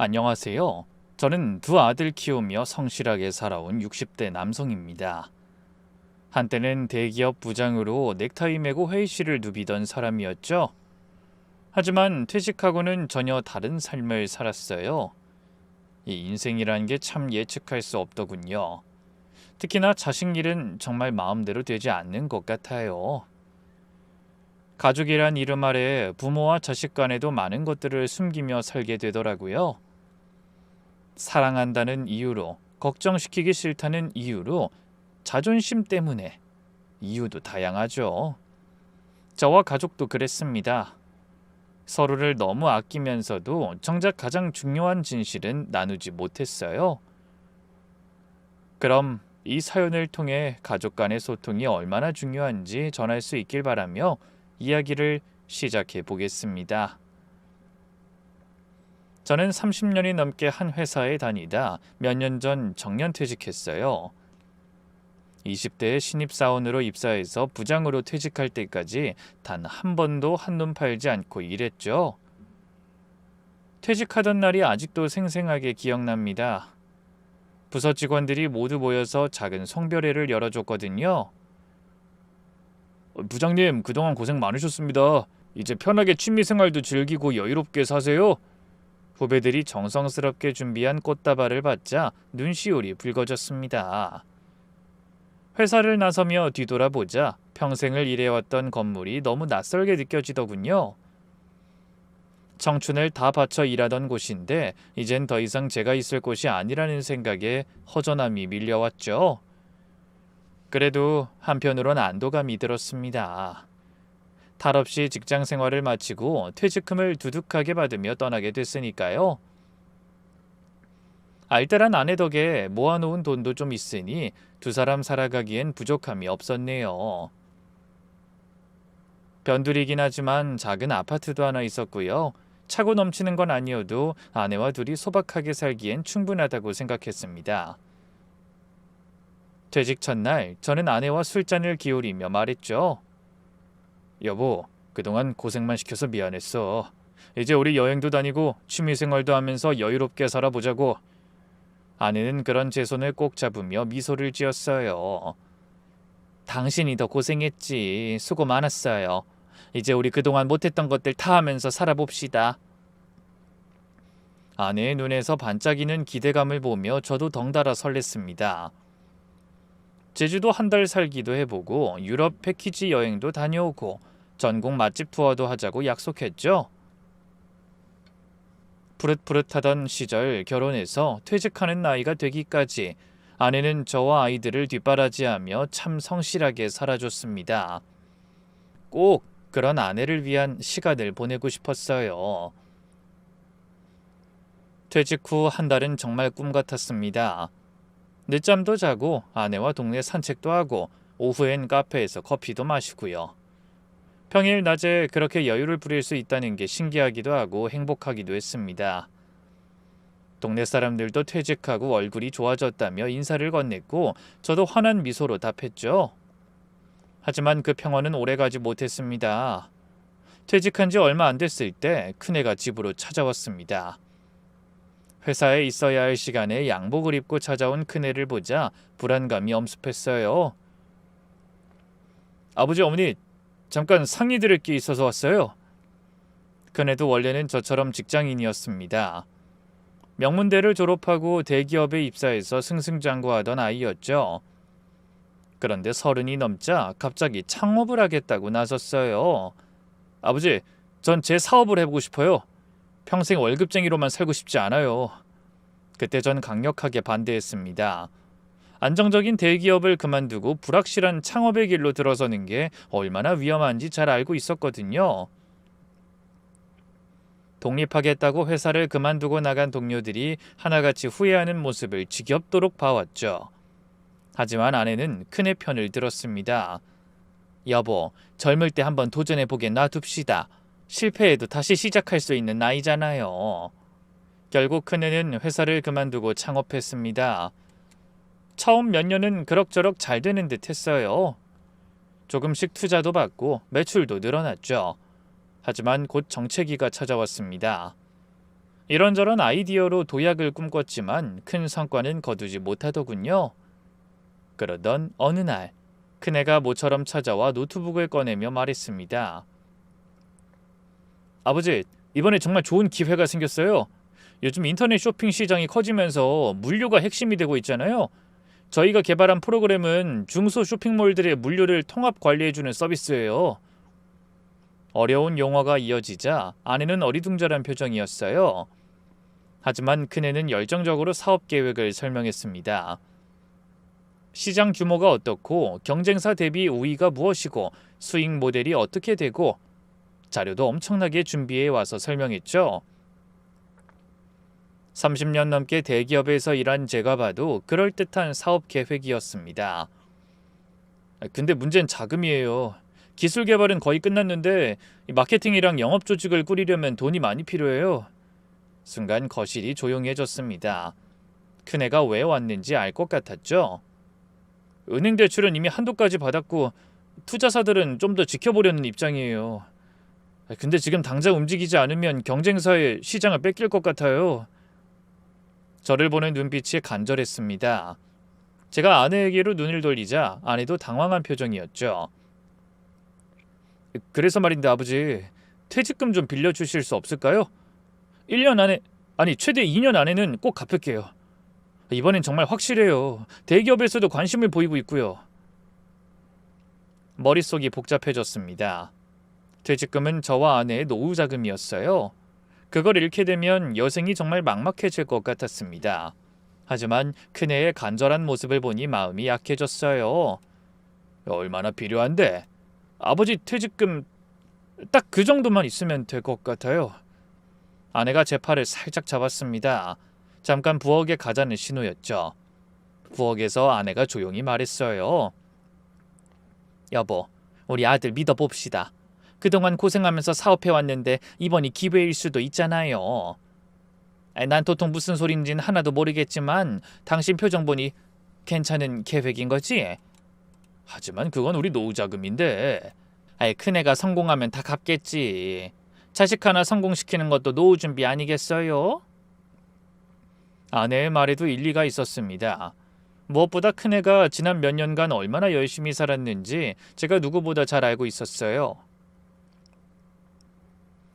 안녕하세요. 저는 두 아들 키우며 성실하게 살아온 60대 남성입니다. 한때는 대기업 부장으로 넥타이 매고 회의실을 누비던 사람이었죠. 하지만 퇴직하고는 전혀 다른 삶을 살았어요. 이 인생이란 게 참 예측할 수 없더군요. 특히나 자식 일은 정말 마음대로 되지 않는 것 같아요. 가족이란 이름 아래 부모와 자식 간에도 많은 것들을 숨기며 살게 되더라고요. 사랑한다는 이유로, 걱정시키기 싫다는 이유로, 자존심 때문에, 이유도 다양하죠. 저와 가족도 그랬습니다. 서로를 너무 아끼면서도 정작 가장 중요한 진실은 나누지 못했어요. 그럼 이 사연을 통해 가족 간의 소통이 얼마나 중요한지 전할 수 있길 바라며 이야기를 시작해 보겠습니다. 저는 30년이 넘게 한 회사에 다니다 몇 년 전 정년퇴직했어요. 20대에 신입사원으로 입사해서 부장으로 퇴직할 때까지 단 한 번도 한눈 팔지 않고 일했죠. 퇴직하던 날이 아직도 생생하게 기억납니다. 부서 직원들이 모두 모여서 작은 송별회를 열어줬거든요. 부장님, 그동안 고생 많으셨습니다. 이제 편하게 취미생활도 즐기고 여유롭게 사세요. 후배들이 정성스럽게 준비한 꽃다발을 받자 눈시울이 붉어졌습니다. 회사를 나서며 뒤돌아보자 평생을 일해왔던 건물이 너무 낯설게 느껴지더군요. 청춘을 다 바쳐 일하던 곳인데 이젠 더 이상 제가 있을 곳이 아니라는 생각에 허전함이 밀려왔죠. 그래도 한편으론 안도감이 들었습니다. 탈 없이 직장 생활을 마치고 퇴직금을 두둑하게 받으며 떠나게 됐으니까요. 알뜰한 아내 덕에 모아놓은 돈도 좀 있으니 두 사람 살아가기엔 부족함이 없었네요. 변두리긴 하지만 작은 아파트도 하나 있었고요. 차고 넘치는 건 아니어도 아내와 둘이 소박하게 살기엔 충분하다고 생각했습니다. 퇴직 첫날 저는 아내와 술잔을 기울이며 말했죠. 여보, 그동안 고생만 시켜서 미안했어. 이제 우리 여행도 다니고 취미생활도 하면서 여유롭게 살아보자고. 아내는 그런 제 손을 꼭 잡으며 미소를 지었어요. 당신이 더 고생했지. 수고 많았어요. 이제 우리 그동안 못했던 것들 다 하면서 살아봅시다. 아내의 눈에서 반짝이는 기대감을 보며 저도 덩달아 설렜습니다. 제주도 한 달 살기도 해보고 유럽 패키지 여행도 다녀오고 전국 맛집 투어도 하자고 약속했죠. 푸릇푸릇하던 시절 결혼해서 퇴직하는 나이가 되기까지 아내는 저와 아이들을 뒷바라지하며 참 성실하게 살아줬습니다. 꼭 그런 아내를 위한 시간을 보내고 싶었어요. 퇴직 후 한 달은 정말 꿈 같았습니다. 늦잠도 자고 아내와 동네 산책도 하고 오후엔 카페에서 커피도 마시고요. 평일 낮에 그렇게 여유를 부릴 수 있다는 게 신기하기도 하고 행복하기도 했습니다. 동네 사람들도 퇴직하고 얼굴이 좋아졌다며 인사를 건넸고 저도 환한 미소로 답했죠. 하지만 그 평화는 오래가지 못했습니다. 퇴직한 지 얼마 안 됐을 때 큰애가 집으로 찾아왔습니다. 회사에 있어야 할 시간에 양복을 입고 찾아온 큰애를 보자 불안감이 엄습했어요. 아버지, 어머니, 잠깐 상의 드릴 게 있어서 왔어요. 큰애도 원래는 저처럼 직장인이었습니다. 명문대를 졸업하고 대기업에 입사해서 승승장구하던 아이였죠. 그런데 30이 넘자 갑자기 창업을 하겠다고 나섰어요. 아버지, 전 제 사업을 해보고 싶어요. 평생 월급쟁이로만 살고 싶지 않아요. 그때 전 강력하게 반대했습니다. 안정적인 대기업을 그만두고 불확실한 창업의 길로 들어서는 게 얼마나 위험한지 잘 알고 있었거든요. 독립하겠다고 회사를 그만두고 나간 동료들이 하나같이 후회하는 모습을 지겹도록 봐왔죠. 하지만 아내는 큰애 편을 들었습니다. 여보, 젊을 때 한번 도전해보게 놔둡시다. 실패해도 다시 시작할 수 있는 나이잖아요. 결국 큰애는 회사를 그만두고 창업했습니다. 처음 몇 년은 그럭저럭 잘 되는 듯 했어요. 조금씩 투자도 받고 매출도 늘어났죠. 하지만 곧 정체기가 찾아왔습니다. 이런저런 아이디어로 도약을 꿈꿨지만 큰 성과는 거두지 못하더군요. 그러던 어느 날 큰애가 모처럼 찾아와 노트북을 꺼내며 말했습니다. 아버지, 이번에 정말 좋은 기회가 생겼어요. 요즘 인터넷 쇼핑 시장이 커지면서 물류가 핵심이 되고 있잖아요. 저희가 개발한 프로그램은 중소 쇼핑몰들의 물류를 통합 관리해주는 서비스예요. 어려운 용어가 이어지자 아내는 어리둥절한 표정이었어요. 하지만 큰애는 열정적으로 사업 계획을 설명했습니다. 시장 규모가 어떻고 경쟁사 대비 우위가 무엇이고 수익 모델이 어떻게 되고 자료도 엄청나게 준비해 와서 설명했죠. 30년 넘게 대기업에서 일한 제가 봐도 그럴듯한 사업 계획이었습니다. 근데 문제는 자금이에요. 기술 개발은 거의 끝났는데 마케팅이랑 영업 조직을 꾸리려면 돈이 많이 필요해요. 순간 거실이 조용해졌습니다. 큰애가 왜 왔는지 알 것 같았죠. 은행 대출은 이미 한도까지 받았고 투자사들은 좀 더 지켜보려는 입장이에요. 근데 지금 당장 움직이지 않으면 경쟁사의 시장을 뺏길 것 같아요. 저를 보는 눈빛이 간절했습니다. 제가 아내에게로 눈을 돌리자 아내도 당황한 표정이었죠. 그래서 말인데 아버지, 퇴직금 좀 빌려주실 수 없을까요? 1년 안에, 아니 최대 2년 안에는 꼭 갚을게요. 이번엔 정말 확실해요. 대기업에서도 관심을 보이고 있고요. 머릿속이 복잡해졌습니다. 퇴직금은 저와 아내의 노후 자금이었어요. 그걸 잃게 되면 여생이 정말 막막해질 것 같았습니다. 하지만 큰애의 간절한 모습을 보니 마음이 약해졌어요. 얼마나 필요한데? 아버지 퇴직금 딱 그 정도만 있으면 될 것 같아요. 아내가 제 팔을 살짝 잡았습니다. 잠깐 부엌에 가자는 신호였죠. 부엌에서 아내가 조용히 말했어요. 여보, 우리 아들 믿어봅시다. 그동안 고생하면서 사업해왔는데 이번이 기회일 수도 있잖아요. 난 도통 무슨 소린지는 하나도 모르겠지만 당신 표정 보니 괜찮은 계획인 거지? 하지만 그건 우리 노후 자금인데. 큰애가 성공하면 다 갚겠지. 자식 하나 성공시키는 것도 노후 준비 아니겠어요? 아내의 말에도 일리가 있었습니다. 무엇보다 큰애가 지난 몇 년간 얼마나 열심히 살았는지 제가 누구보다 잘 알고 있었어요.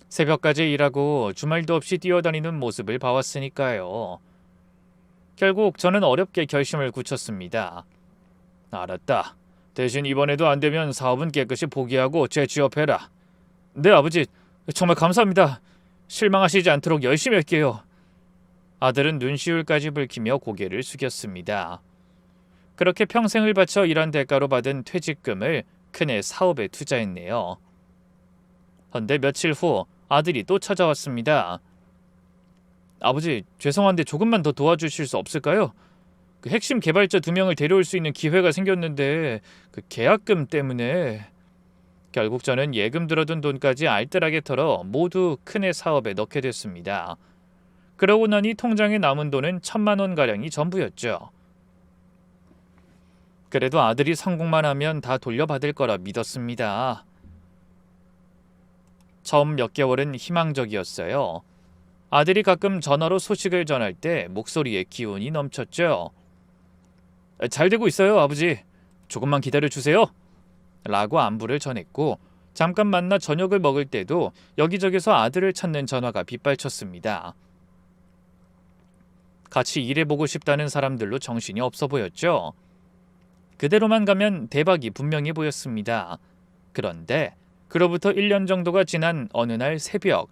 새벽까지 일하고 주말도 없이 뛰어다니는 모습을 봐왔으니까요. 결국 저는 어렵게 결심을 굳혔습니다. 알았다. 대신 이번에도 안 되면 사업은 깨끗이 포기하고 재취업해라. 네, 아버지. 정말 감사합니다. 실망하시지 않도록 열심히 할게요. 아들은 눈시울까지 붉히며 고개를 숙였습니다. 그렇게 평생을 바쳐 일한 대가로 받은 퇴직금을 큰애 사업에 투자했네요. 헌데 며칠 후 아들이 또 찾아왔습니다. 아버지, 죄송한데 조금만 더 도와주실 수 없을까요? 그 핵심 개발자 2명을 데려올 수 있는 기회가 생겼는데 그 계약금 때문에. 결국 저는 예금 들어둔 돈까지 알뜰하게 털어 모두 큰애 사업에 넣게 됐습니다. 그러고 나니 통장에 남은 돈은 1,000만 원가량이 전부였죠. 그래도 아들이 성공만 하면 다 돌려받을 거라 믿었습니다. 처음 몇 개월은 희망적이었어요. 아들이 가끔 전화로 소식을 전할 때 목소리에 기운이 넘쳤죠. 잘 되고 있어요, 아버지. 조금만 기다려주세요. 라고 안부를 전했고 잠깐 만나 저녁을 먹을 때도 여기저기서 아들을 찾는 전화가 빗발쳤습니다. 같이 일해보고 싶다는 사람들로 정신이 없어 보였죠. 그대로만 가면 대박이 분명해 보였습니다. 그런데 그로부터 1년 정도가 지난 어느 날 새벽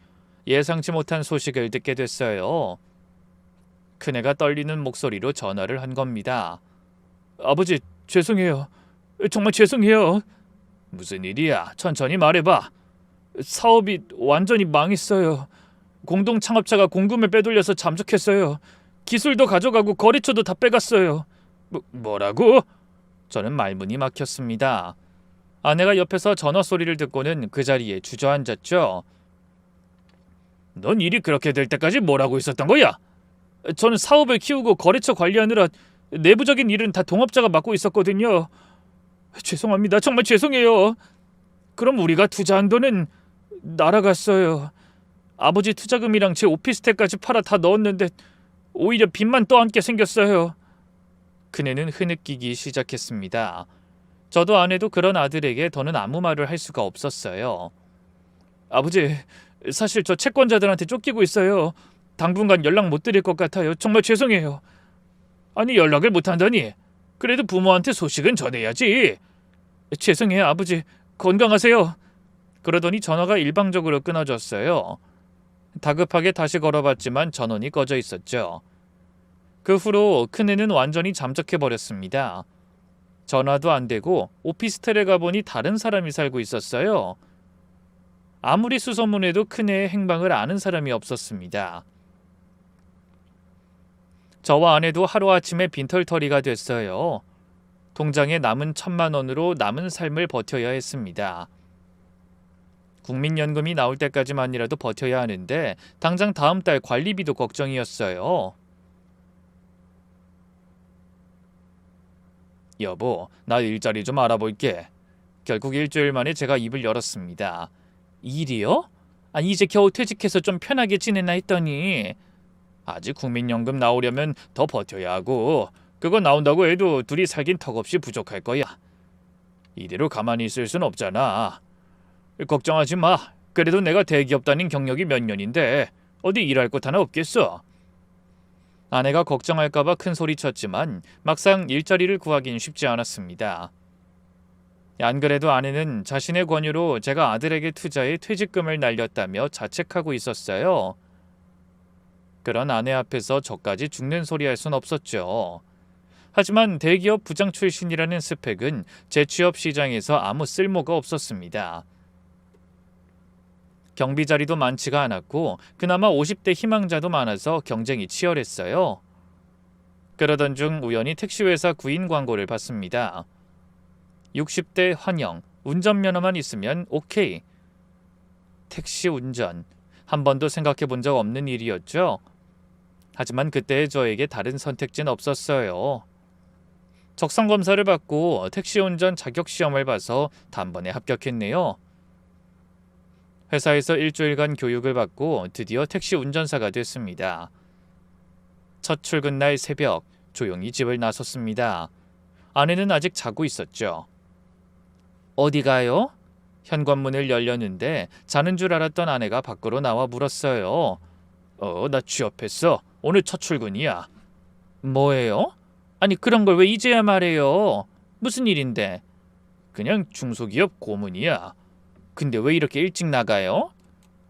예상치 못한 소식을 듣게 됐어요. 큰애가 떨리는 목소리로 전화를 한 겁니다. 아버지, 죄송해요. 정말 죄송해요. 무슨 일이야? 천천히 말해봐. 사업이 완전히 망했어요. 공동 창업자가 공금을 빼돌려서 잠적했어요. 기술도 가져가고 거래처도 다 빼갔어요. 뭐라고? 저는 말문이 막혔습니다. 아내가 옆에서 전화 소리를 듣고는 그 자리에 주저앉았죠. 넌 일이 그렇게 될 때까지 뭘 하고 있었던 거야? 저는 사업을 키우고 거래처 관리하느라 내부적인 일은 다 동업자가 맡고 있었거든요. 죄송합니다. 정말 죄송해요. 그럼 우리가 투자한 돈은 날아갔어요. 아버지 투자금이랑 제 오피스텔까지 팔아 다 넣었는데 오히려 빚만 떠안게 생겼어요. 그네는 흐느끼기 시작했습니다. 저도 아내도 그런 아들에게 더는 아무 말을 할 수가 없었어요. 아버지, 사실 저 채권자들한테 쫓기고 있어요. 당분간 연락 못 드릴 것 같아요. 정말 죄송해요. 아니, 연락을 못 한다니. 그래도 부모한테 소식은 전해야지. 죄송해요, 아버지. 건강하세요. 그러더니 전화가 일방적으로 끊어졌어요. 다급하게 다시 걸어봤지만 전원이 꺼져 있었죠. 그 후로 큰애는 완전히 잠적해버렸습니다. 전화도 안 되고 오피스텔에 가보니 다른 사람이 살고 있었어요. 아무리 수소문해도 큰애의 행방을 아는 사람이 없었습니다. 저와 아내도 하루아침에 빈털터리가 됐어요. 통장에 남은 1,000만 원으로 남은 삶을 버텨야 했습니다. 국민연금이 나올 때까지만이라도 버텨야 하는데 당장 다음 달 관리비도 걱정이었어요. 여보, 나 일자리 좀 알아볼게. 결국 일주일 만에 제가 입을 열었습니다. 일이요? 아니, 이제 겨우 퇴직해서 좀 편하게 지내나 했더니 아직 국민연금 나오려면 더 버텨야 하고 그거 나온다고 해도 둘이 살긴 턱없이 부족할 거야. 이대로 가만히 있을 순 없잖아. 걱정하지 마. 그래도 내가 대기업 다닌 경력이 몇 년인데 어디 일할 곳 하나 없겠어. 아내가 걱정할까봐 큰 소리쳤지만 막상 일자리를 구하긴 쉽지 않았습니다. 안 그래도 아내는 자신의 권유로 제가 아들에게 투자해 퇴직금을 날렸다며 자책하고 있었어요. 그런 아내 앞에서 저까지 죽는 소리 할 순 없었죠. 하지만 대기업 부장 출신이라는 스펙은 재취업 시장에서 아무 쓸모가 없었습니다. 경비 자리도 많지가 않았고 그나마 50대 희망자도 많아서 경쟁이 치열했어요. 그러던 중 우연히 택시회사 구인 광고를 봤습니다. 60대 환영, 운전면허만 있으면 오케이. 택시 운전, 한 번도 생각해 본 적 없는 일이었죠. 하지만 그때의 저에게 다른 선택지는 없었어요. 적성검사를 받고 택시 운전 자격시험을 봐서 단번에 합격했네요. 회사에서 일주일간 교육을 받고 드디어 택시 운전사가 됐습니다. 첫 출근 날 새벽 조용히 집을 나섰습니다. 아내는 아직 자고 있었죠. 어디 가요? 현관문을 열렸는데 자는 줄 알았던 아내가 밖으로 나와 물었어요. 나 취업했어. 오늘 첫 출근이야. 뭐예요? 아니, 그런 걸 왜 이제야 말해요? 무슨 일인데? 그냥 중소기업 고문이야. 근데 왜 이렇게 일찍 나가요?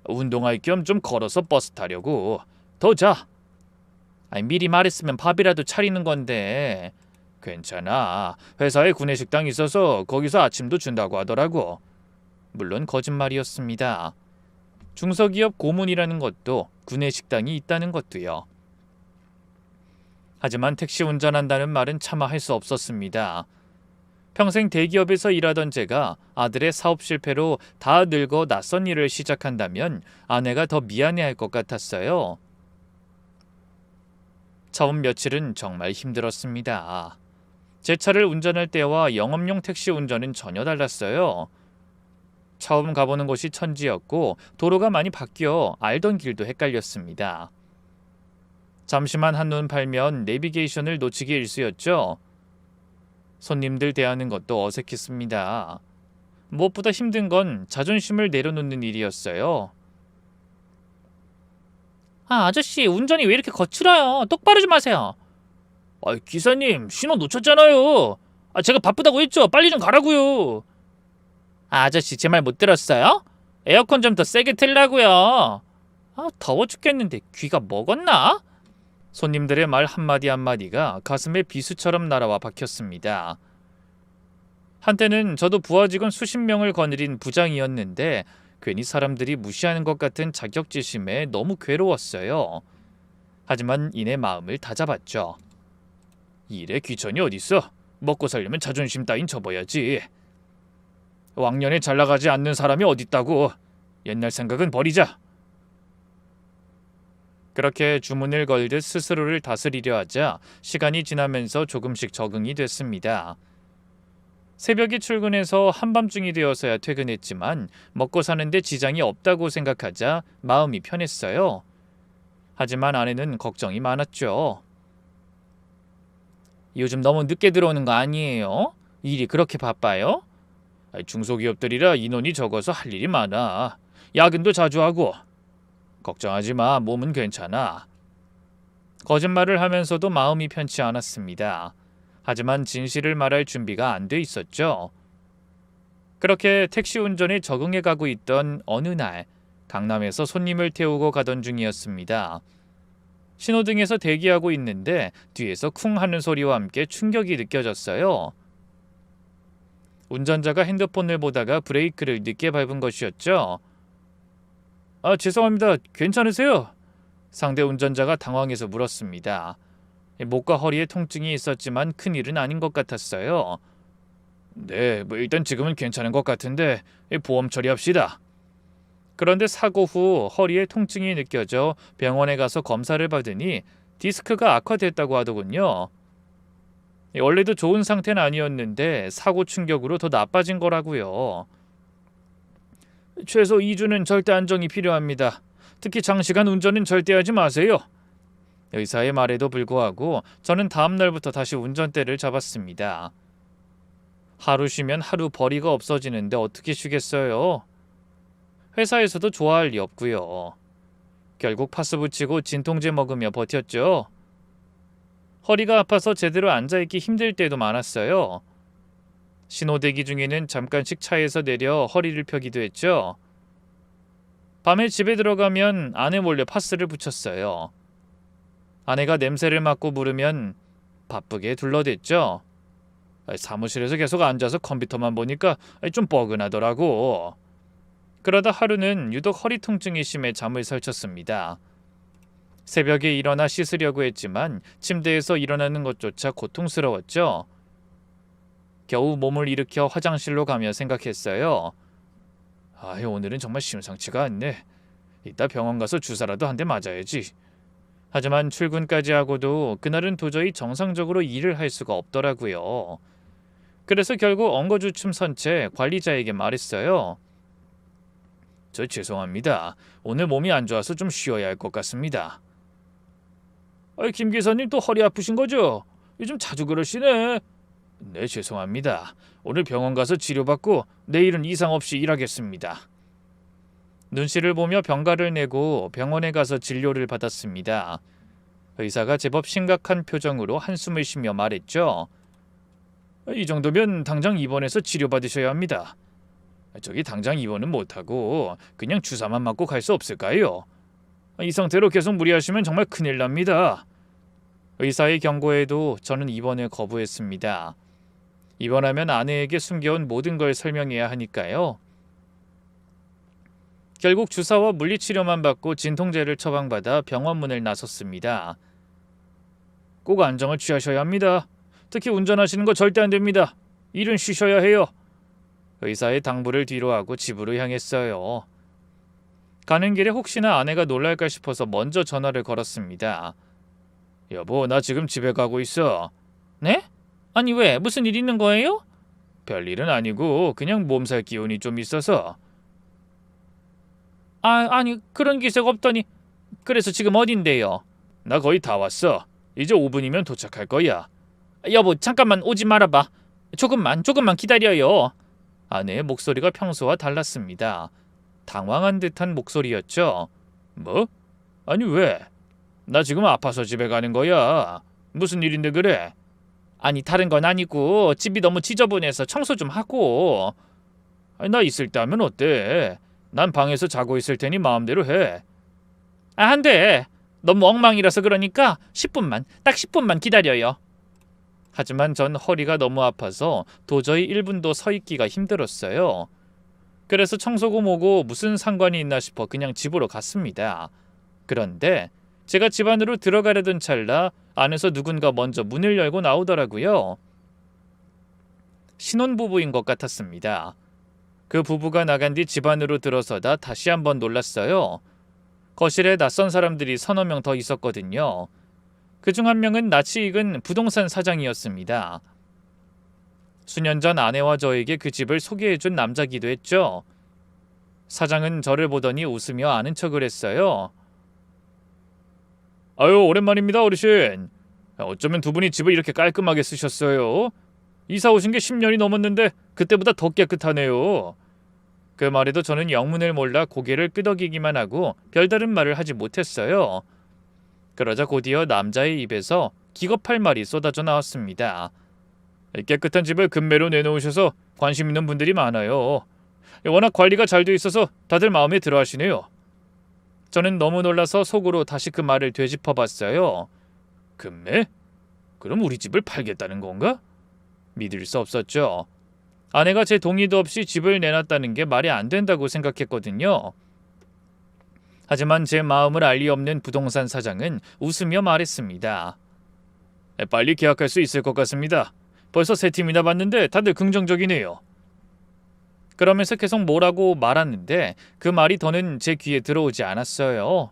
운동할 겸 좀 걸어서 버스 타려고. 더 자. 아니, 미리 말했으면 밥이라도 차리는 건데. 괜찮아. 회사에 구내식당 있어서 거기서 아침도 준다고 하더라고. 물론 거짓말이었습니다. 중소기업 고문이라는 것도 구내식당이 있다는 것도요. 하지만 택시 운전한다는 말은 차마 할 수 없었습니다. 평생 대기업에서 일하던 제가 아들의 사업 실패로 다 늙어 낯선 일을 시작한다면 아내가 더 미안해할 것 같았어요. 처음 며칠은 정말 힘들었습니다. 제 차를 운전할 때와 영업용 택시 운전은 전혀 달랐어요. 처음 가보는 곳이 천지였고 도로가 많이 바뀌어 알던 길도 헷갈렸습니다. 잠시만 한눈 팔면 내비게이션을 놓치기 일쑤였죠. 손님들 대하는 것도 어색했습니다. 무엇보다 힘든 건 자존심을 내려놓는 일이었어요. 아저씨, 운전이 왜 이렇게 거칠어요? 똑바로 좀 하세요. 기사님, 신호 놓쳤잖아요. 제가 바쁘다고 했죠. 빨리 좀 가라고요. 아저씨, 제 말 못 들었어요? 에어컨 좀 더 세게 틀라고요. 더워 죽겠는데 귀가 먹었나? 손님들의 말 한마디 한마디가 가슴에 비수처럼 날아와 박혔습니다. 한때는 저도 부하 직원 수십 명을 거느린 부장이었는데 괜히 사람들이 무시하는 것 같은 자격지심에 너무 괴로웠어요. 하지만 이내 마음을 다잡았죠. 일에 귀천이 어딨어? 먹고 살려면 자존심 따윈 접어야지. 왕년에 잘나가지 않는 사람이 어딨다고. 옛날 생각은 버리자. 그렇게 주문을 걸듯 스스로를 다스리려 하자 시간이 지나면서 조금씩 적응이 됐습니다. 새벽에 출근해서 한밤중이 되어서야 퇴근했지만 먹고 사는데 지장이 없다고 생각하자 마음이 편했어요. 하지만 아내는 걱정이 많았죠. 요즘 너무 늦게 들어오는 거 아니에요? 일이 그렇게 바빠요? 중소기업들이라 인원이 적어서 할 일이 많아. 야근도 자주 하고. 걱정하지 마, 몸은 괜찮아. 거짓말을 하면서도 마음이 편치 않았습니다. 하지만 진실을 말할 준비가 안 돼 있었죠. 그렇게 택시 운전에 적응해 가고 있던 어느 날, 강남에서 손님을 태우고 가던 중이었습니다. 신호등에서 대기하고 있는데 뒤에서 쿵 하는 소리와 함께 충격이 느껴졌어요. 운전자가 핸드폰을 보다가 브레이크를 늦게 밟은 것이었죠. 죄송합니다. 괜찮으세요? 상대 운전자가 당황해서 물었습니다. 목과 허리에 통증이 있었지만 큰일은 아닌 것 같았어요. 네, 일단 지금은 괜찮은 것 같은데 보험 처리합시다. 그런데 사고 후 허리에 통증이 느껴져 병원에 가서 검사를 받으니 디스크가 악화됐다고 하더군요. 원래도 좋은 상태는 아니었는데 사고 충격으로 더 나빠진 거라고요. 최소 2주는 절대 안정이 필요합니다. 특히 장시간 운전은 절대 하지 마세요. 의사의 말에도 불구하고 저는 다음 날부터 다시 운전대를 잡았습니다. 하루 쉬면 하루 벌이가 없어지는데 어떻게 쉬겠어요? 회사에서도 좋아할 리 없고요. 결국 파스 붙이고 진통제 먹으며 버텼죠. 허리가 아파서 제대로 앉아있기 힘들 때도 많았어요. 신호대기 중에는 잠깐씩 차에서 내려 허리를 펴기도 했죠. 밤에 집에 들어가면 아내 몰래 파스를 붙였어요. 아내가 냄새를 맡고 부르면 바쁘게 둘러댔죠. 사무실에서 계속 앉아서 컴퓨터만 보니까 좀 뻐근하더라고. 그러다 하루는 유독 허리 통증이 심해 잠을 설쳤습니다. 새벽에 일어나 씻으려고 했지만 침대에서 일어나는 것조차 고통스러웠죠. 겨우 몸을 일으켜 화장실로 가며 생각했어요. 오늘은 정말 심상치가 않네. 이따 병원 가서 주사라도 한 대 맞아야지. 하지만 출근까지 하고도 그날은 도저히 정상적으로 일을 할 수가 없더라고요. 그래서 결국 엉거주춤 선 채 관리자에게 말했어요. 저 죄송합니다. 오늘 몸이 안 좋아서 좀 쉬어야 할 것 같습니다. 김 기사님 또 허리 아프신 거죠? 요즘 자주 그러시네. 네, 죄송합니다. 오늘 병원 가서 치료받고 내일은 이상 없이 일하겠습니다. 눈치를 보며 병가를 내고 병원에 가서 진료를 받았습니다. 의사가 제법 심각한 표정으로 한숨을 쉬며 말했죠. 이 정도면 당장 입원해서 치료받으셔야 합니다. 저기 당장 입원은 못하고 그냥 주사만 맞고 갈 수 없을까요? 이 상태로 계속 무리하시면 정말 큰일 납니다. 의사의 경고에도 저는 입원을 거부했습니다. 입원하면 아내에게 숨겨온 모든 걸 설명해야 하니까요. 결국 주사와 물리치료만 받고 진통제를 처방받아 병원 문을 나섰습니다. 꼭 안정을 취하셔야 합니다. 특히 운전하시는 거 절대 안 됩니다. 일은 쉬셔야 해요. 의사의 당부를 뒤로하고 집으로 향했어요. 가는 길에 혹시나 아내가 놀랄까 싶어서 먼저 전화를 걸었습니다. 여보, 나 지금 집에 가고 있어. 네? 아니 왜? 무슨 일 있는 거예요? 별일은 아니고 그냥 몸살 기운이 좀 있어서. 아니 그런 기색 없더니. 그래서 지금 어딘데요? 나 거의 다 왔어. 이제 5분이면 도착할 거야. 여보, 잠깐만 오지 말아봐. 조금만 기다려요. 아내의 목소리가 평소와 달랐습니다. 당황한 듯한 목소리였죠. 뭐? 아니 왜? 나 지금 아파서 집에 가는 거야. 무슨 일인데 그래? 아니 다른 건 아니고 집이 너무 지저분해서 청소 좀 하고. 나 있을 때 하면 어때? 난 방에서 자고 있을 테니 마음대로 해. 안 돼. 너무 엉망이라서 그러니까 10분만, 딱 10분만 기다려요. 하지만 전 허리가 너무 아파서 도저히 1분도 서 있기가 힘들었어요. 그래서 청소고 뭐고 무슨 상관이 있나 싶어 그냥 집으로 갔습니다. 그런데 제가 집 안으로 들어가려던 찰나 안에서 누군가 먼저 문을 열고 나오더라고요. 신혼부부인 것 같았습니다. 그 부부가 나간 뒤 집 안으로 들어서다 다시 한번 놀랐어요. 거실에 낯선 사람들이 서너 명 더 있었거든요. 그중 한 명은 낯이 익은 부동산 사장이었습니다. 수년 전 아내와 저에게 그 집을 소개해준 남자기도 했죠. 사장은 저를 보더니 웃으며 아는 척을 했어요. 아유, 오랜만입니다, 어르신. 어쩌면 두 분이 집을 이렇게 깔끔하게 쓰셨어요. 이사 오신 게 10년이 넘었는데 그때보다 더 깨끗하네요. 그 말에도 저는 영문을 몰라 고개를 끄덕이기만 하고 별다른 말을 하지 못했어요. 그러자 곧이어 남자의 입에서 기겁할 말이 쏟아져 나왔습니다. 깨끗한 집을 급매로 내놓으셔서 관심 있는 분들이 많아요. 워낙 관리가 잘 돼 있어서 다들 마음에 들어 하시네요. 저는 너무 놀라서 속으로 다시 그 말을 되짚어 봤어요. 급매? 그럼 우리 집을 팔겠다는 건가? 믿을 수 없었죠. 아내가 제 동의도 없이 집을 내놨다는 게 말이 안 된다고 생각했거든요. 하지만 제 마음을 알 리 없는 부동산 사장은 웃으며 말했습니다. 빨리 계약할 수 있을 것 같습니다. 벌써 3팀이나 봤는데 다들 긍정적이네요. 그러면서 계속 뭐라고 말하는데 그 말이 더는 제 귀에 들어오지 않았어요.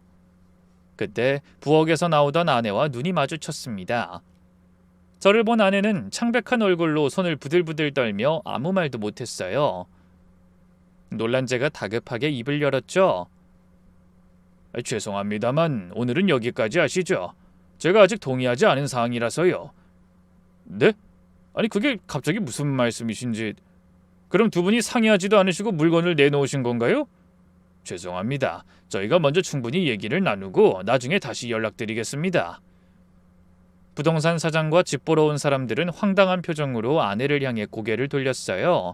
그때 부엌에서 나오던 아내와 눈이 마주쳤습니다. 저를 본 아내는 창백한 얼굴로 손을 부들부들 떨며 아무 말도 못했어요. 놀란 제가 다급하게 입을 열었죠. 죄송합니다만 오늘은 여기까지 하시죠. 제가 아직 동의하지 않은 사항이라서요. 네? 아니 그게 갑자기 무슨 말씀이신지. 그럼 두 분이 상의하지도 않으시고 물건을 내놓으신 건가요? 죄송합니다. 저희가 먼저 충분히 얘기를 나누고 나중에 다시 연락드리겠습니다. 부동산 사장과 집 보러 온 사람들은 황당한 표정으로 아내를 향해 고개를 돌렸어요.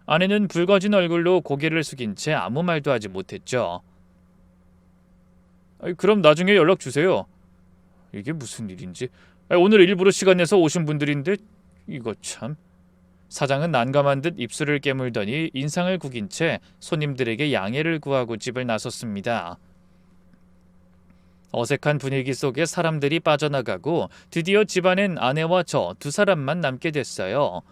아내는 붉어진 얼굴로 고개를 숙인 채 아무 말도 하지 못했죠. 그럼 나중에 연락 주세요. 이게 무슨 일인지. 오늘 일부러 시간 내서 오신 분들인데 이거 참. 사장은 난감한 듯 입술을 깨물더니 인상을 구긴 채 손님들에게 양해를 구하고 집을 나섰습니다. 어색한 분위기 속에 사람들이 빠져나가고 드디어 집안엔 아내와 저 두 사람만 남게 됐어요.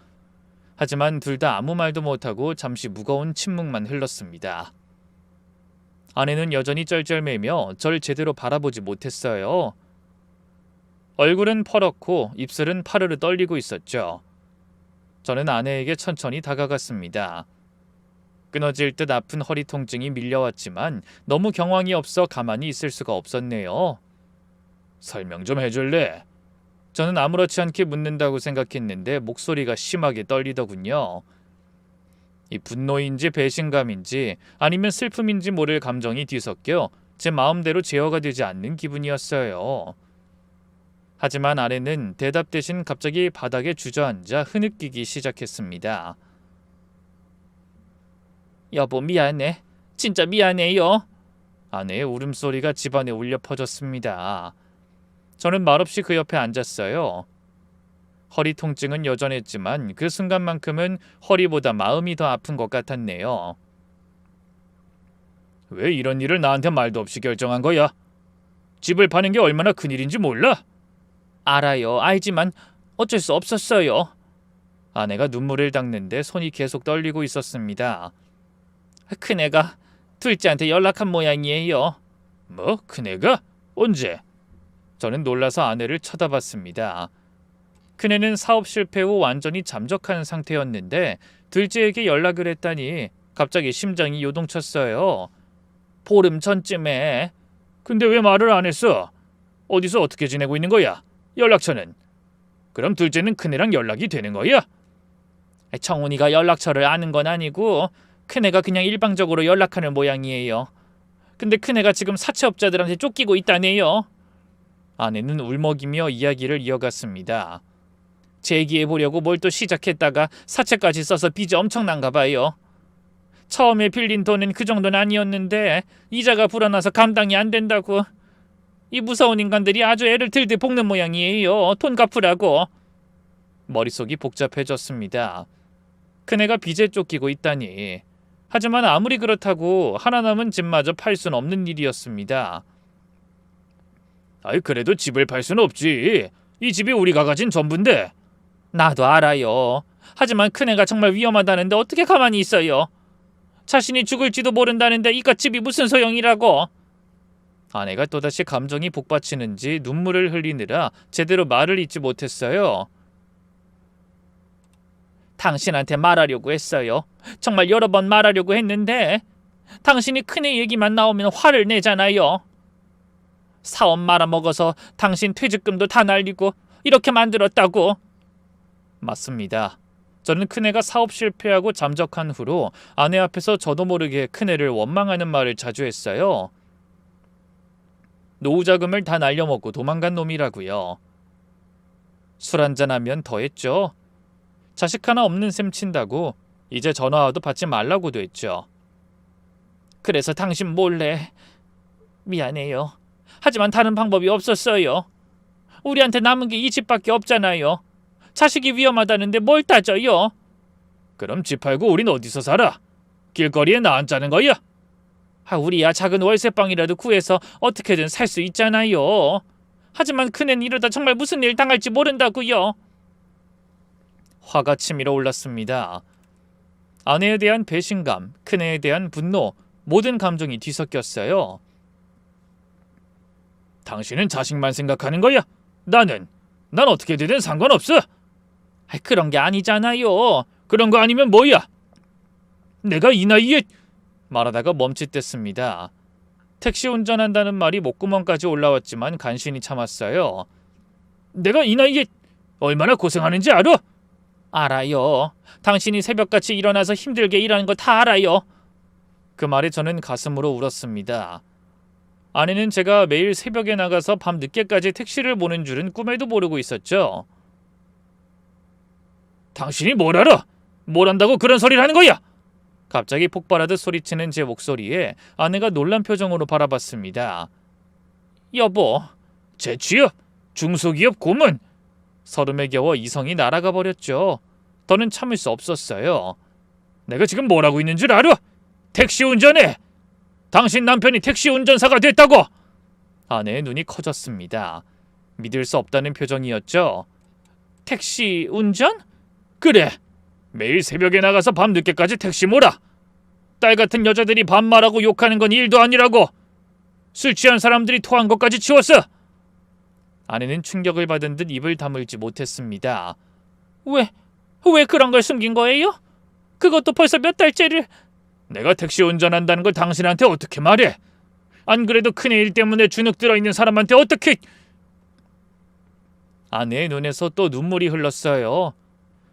하지만 둘 다 아무 말도 못하고 잠시 무거운 침묵만 흘렀습니다. 아내는 여전히 쩔쩔매며 절 제대로 바라보지 못했어요. 얼굴은 퍼렇고 입술은 파르르 떨리고 있었죠. 저는 아내에게 천천히 다가갔습니다. 끊어질 듯 아픈 허리 통증이 밀려왔지만 너무 경황이 없어 가만히 있을 수가 없었네요. 설명 좀 해줄래? 저는 아무렇지 않게 묻는다고 생각했는데 목소리가 심하게 떨리더군요. 이 분노인지 배신감인지 아니면 슬픔인지 모를 감정이 뒤섞여 제 마음대로 제어가 되지 않는 기분이었어요. 하지만 아내는 대답 대신 갑자기 바닥에 주저앉아 흐느끼기 시작했습니다. 여보 미안해. 진짜 미안해요. 아내의 울음소리가 집안에 울려 퍼졌습니다. 저는 말없이 그 옆에 앉았어요. 허리 통증은 여전했지만 그 순간만큼은 허리보다 마음이 더 아픈 것 같았네요. 왜 이런 일을 나한테 말도 없이 결정한 거야? 집을 파는 게 얼마나 큰일인지 몰라? 알아요. 알지만 어쩔 수 없었어요. 아내가 눈물을 닦는데 손이 계속 떨리고 있었습니다. 큰애가 둘째한테 연락한 모양이에요. 뭐? 큰애가? 언제? 저는 놀라서 아내를 쳐다봤습니다. 큰애는 사업 실패 후 완전히 잠적한 상태였는데 둘째에게 연락을 했다니 갑자기 심장이 요동쳤어요. 보름 전쯤에. 근데 왜 말을 안 했어? 어디서 어떻게 지내고 있는 거야? 연락처는? 그럼 둘째는 큰애랑 연락이 되는 거야? 청훈이가 연락처를 아는 건 아니고 큰애가 그냥 일방적으로 연락하는 모양이에요. 근데 큰애가 지금 사채업자들한테 쫓기고 있다네요. 아내는 울먹이며 이야기를 이어갔습니다. 재기해보려고 뭘 또 시작했다가 사채까지 써서 빚이 엄청난가 봐요. 처음에 빌린 돈은 그 정도는 아니었는데 이자가 불어나서 감당이 안 된다고. 이 무서운 인간들이 아주 애를 들들 볶는 모양이에요. 돈 갚으라고. 머릿속이 복잡해졌습니다. 큰애가 빚에 쫓기고 있다니. 하지만 아무리 그렇다고 하나 남은 집마저 팔 수는 없는 일이었습니다. 아이 그래도 집을 팔 수는 없지. 이 집이 우리가 가진 전부인데. 나도 알아요. 하지만 큰애가 정말 위험하다는데 어떻게 가만히 있어요. 자신이 죽을지도 모른다는데 이깟 집이 무슨 소용이라고. 아내가 또다시 감정이 복받치는지 눈물을 흘리느라 제대로 말을 잇지 못했어요. 당신한테 말하려고 했어요. 정말 여러 번 말하려고 했는데 당신이 큰애 얘기만 나오면 화를 내잖아요. 사업 말아먹어서 당신 퇴직금도 다 날리고 이렇게 만들었다고. 맞습니다. 저는 큰애가 사업 실패하고 잠적한 후로 아내 앞에서 저도 모르게 큰애를 원망하는 말을 자주 했어요. 노후 자금을 다 날려먹고 도망간 놈이라고요. 술 한잔하면 더했죠. 자식 하나 없는 셈 친다고 이제 전화와도 받지 말라고도 했죠. 그래서 당신 몰래. 미안해요. 하지만 다른 방법이 없었어요. 우리한테 남은 게 이 집밖에 없잖아요. 자식이 위험하다는데 뭘 따져요? 그럼 집 팔고 우린 어디서 살아? 길거리에 나 앉자는 거야? 우리야 작은 월세방이라도 구해서 어떻게든 살 수 있잖아요. 하지만 큰애는 이러다 정말 무슨 일 당할지 모른다고요. 화가 치밀어 올랐습니다. 아내에 대한 배신감, 큰애에 대한 분노, 모든 감정이 뒤섞였어요. 당신은 자식만 생각하는 거야? 난 어떻게 되든 상관없어. 그런 게 아니잖아요. 그런 거 아니면 뭐야? 내가 이 나이에. 말하다가 멈칫댔습니다. 택시 운전한다는 말이 목구멍까지 올라왔지만 간신히 참았어요. 내가 이 나이에 얼마나 고생하는지 알아? 알아요. 당신이 새벽같이 일어나서 힘들게 일하는 거 다 알아요. 그 말에 저는 가슴으로 울었습니다. 아내는 제가 매일 새벽에 나가서 밤 늦게까지 택시를 보는 줄은 꿈에도 모르고 있었죠. 당신이 뭘 알아? 뭘 안다고 그런 소리를 하는 거야? 갑자기 폭발하듯 소리치는 제 목소리에 아내가 놀란 표정으로 바라봤습니다. 여보, 재취업, 중소기업 고문. 서름에 겨워 이성이 날아가 버렸죠. 더는 참을 수 없었어요. 내가 지금 뭘 하고 있는 줄 알아? 택시 운전해. 당신 남편이 택시 운전사가 됐다고. 아내의 눈이 커졌습니다. 믿을 수 없다는 표정이었죠. 택시 운전? 그래. 매일 새벽에 나가서 밤 늦게까지 택시 몰아. 딸 같은 여자들이 반말하고 욕하는 건 일도 아니라고. 술 취한 사람들이 토한 것까지 치웠어. 아내는 충격을 받은 듯 입을 다물지 못했습니다. 왜 그런 걸 숨긴 거예요? 그것도 벌써 몇 달째를. 내가 택시 운전한다는 걸 당신한테 어떻게 말해? 안 그래도 큰애 일 때문에 주눅 들어있는 사람한테 어떻게. 아내의 눈에서 또 눈물이 흘렀어요.